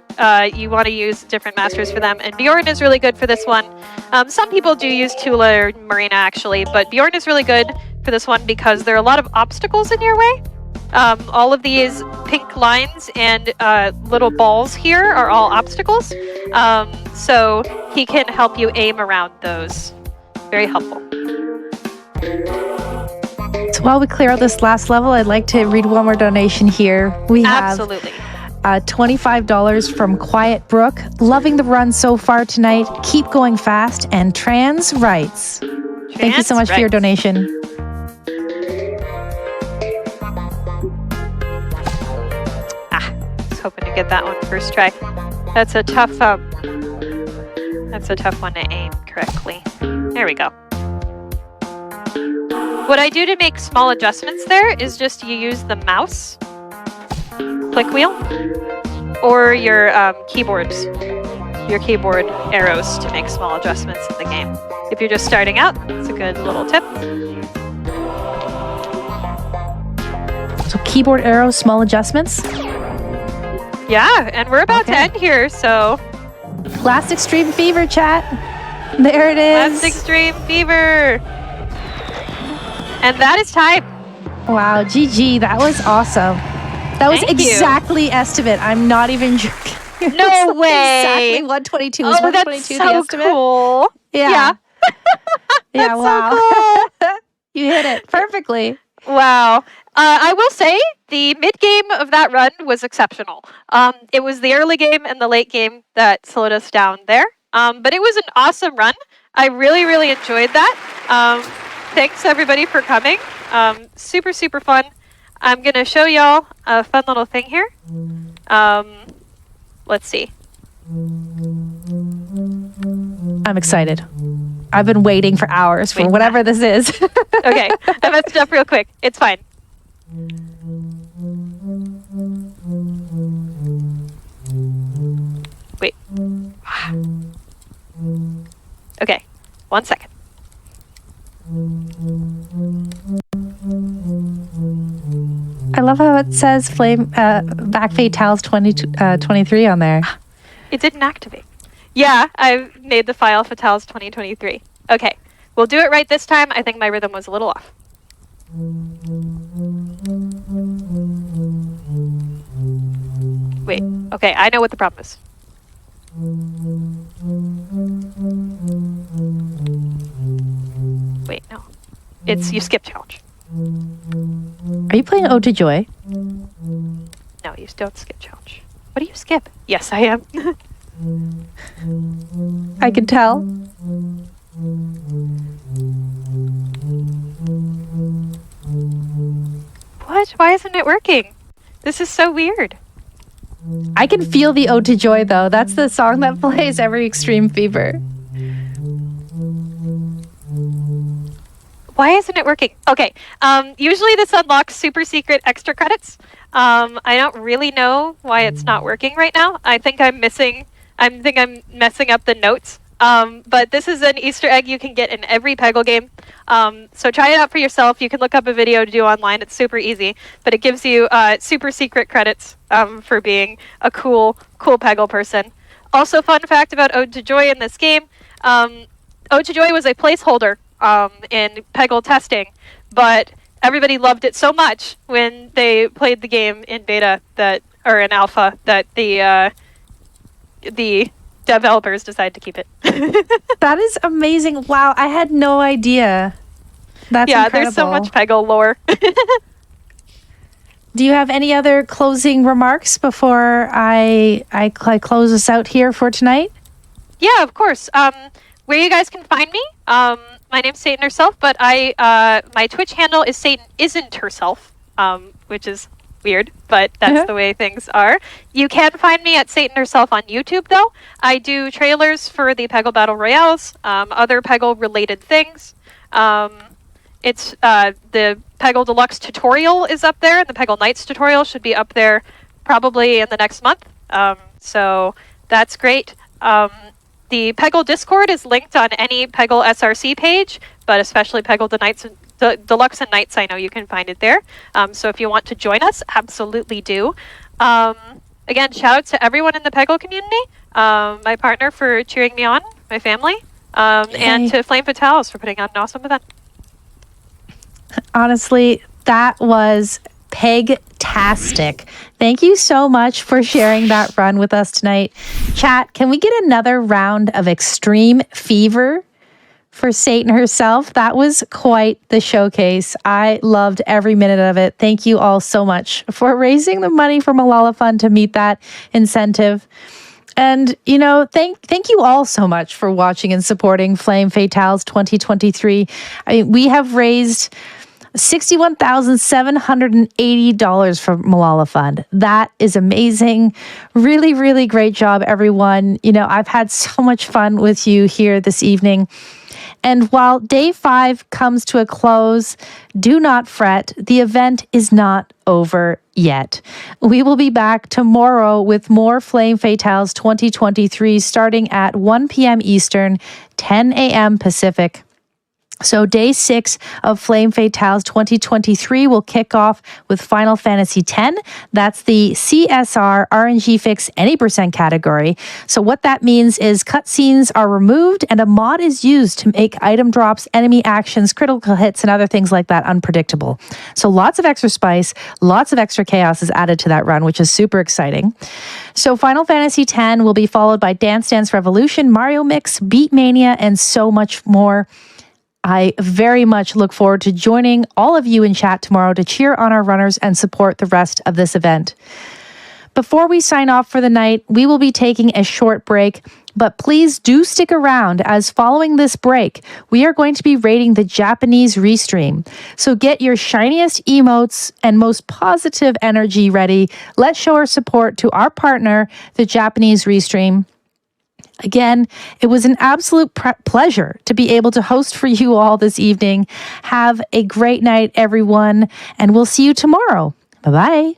you want to use different masters for them. And Bjorn is really good for this one. Some people do use Tula or Marina actually, but Bjorn is really good for this one because there are a lot of obstacles in your way. All of these pink lines and little balls here are all obstacles. So he can help you aim around those. Very helpful. So while we clear out this last level, I'd like to read one more donation here. We have Absolutely. $25 from Quiet Brook. Loving the run so far tonight. Keep going fast. And Trans Rights. Thank you so much for your donation. Hoping to get that one first try. That's a tough one to aim correctly. There we go. What I do to make small adjustments there is just you use the mouse click wheel or your keyboard arrows to make small adjustments in the game. If you're just starting out, it's a good little tip. So keyboard arrows, small adjustments. Yeah, and we're about to end here, so... Last Extreme Fever, chat. There it is. Last Extreme Fever. And that is time. Wow, GG, that was awesome. That was exactly estimate. I'm not even joking. No way. Exactly 122. Was 122 that's so the estimate? Cool. Yeah. Yeah, That's wow. so cool. You hit it perfectly. Wow. I will say the mid-game of that run was exceptional. It was the early game and the late game that slowed us down there. But it was an awesome run. I really, really enjoyed that. Thanks, everybody, for coming. Super, super fun. I'm going to show y'all a fun little thing here. Let's see. I'm excited. I've been waiting for hours for whatever this is. Okay, I messed it up real quick. It's fine. Wait. Okay, 1 second. I love how it says Flame Back Fatales 2023 on there. It didn't activate. Yeah, I made the file Fatales 2023. Okay, we'll do it right this time. I think my rhythm was a little off. Wait, okay, I know what the problem is. Wait, no. It's you skip challenge. Are you playing Ode to Joy? No, you don't skip challenge. What do you skip? Yes, I am. I can tell. What? Why isn't it working? This is so weird. I can feel the Ode to Joy, though. That's the song that plays every Extreme Fever. Why isn't it working? Okay, usually this unlocks super secret extra credits. I don't really know why it's not working right now. I think I'm messing up the notes. But this is an Easter egg you can get in every Peggle game. So try it out for yourself. You can look up a video to do online. It's super easy, but it gives you super secret credits for being a cool Peggle person. Also, fun fact about Ode to Joy in this game, Ode to Joy was a placeholder in Peggle testing, but everybody loved it so much when they played the game in beta or in alpha that the developers decided to keep it. That is amazing. Wow, I had no idea. That's incredible. There's so much Peggle lore. Do you have any other closing remarks before I close us out here for tonight? Yeah, of course. Where you guys can find me, my name's SatanHerself, but my Twitch handle is SatanHerself, which is weird, but that's the way things are. You can find me at SatanHerself on YouTube, though. I do trailers for the Peggle Battle Royales, other Peggle-related things. It's the Peggle Deluxe tutorial is up there, and the Peggle Knights tutorial should be up there probably in the next month. So that's great. The Peggle Discord is linked on any Peggle SRC page, but especially Peggle Deluxe and Knights, I know you can find it there. So if you want to join us, absolutely do. Again, shout out to everyone in the Peggle community, my partner for cheering me on, my family, and to Flame Fatales for putting on an awesome event. Honestly, that was Peg-tastic. Thank you so much for sharing that run with us tonight. Chat, can we get another round of Extreme Fever for SatanHerself? That was quite the showcase. I loved every minute of it. Thank you all so much for raising the money for Malala Fund to meet that incentive. And, you know, thank you all so much for watching and supporting Flame Fatales 2023. We have raised $61,780 for Malala Fund. That is amazing. Really, really great job, everyone. You know, I've had so much fun with you here this evening. And while day 5 comes to a close, do not fret. The event is not over yet. We will be back tomorrow with more Flame Fatales 2023 starting at 1 p.m. Eastern, 10 a.m. Pacific. So day 6 of Flame Fatales 2023 will kick off with Final Fantasy X. That's the CSR RNG Fix Any % category. So what that means is cutscenes are removed and a mod is used to make item drops, enemy actions, critical hits, and other things like that unpredictable. So lots of extra spice, lots of extra chaos is added to that run, which is super exciting. So Final Fantasy X will be followed by Dance Dance Revolution, Mario Mix, Beat Mania, and so much more. I very much look forward to joining all of you in chat tomorrow to cheer on our runners and support the rest of this event. Before we sign off for the night, we will be taking a short break, but please do stick around as following this break, we are going to be rating the Japanese restream. So get your shiniest emotes and most positive energy ready. Let's show our support to our partner, the Japanese restream. Again, it was an absolute pleasure to be able to host for you all this evening. Have a great night, everyone, and we'll see you tomorrow. Bye-bye.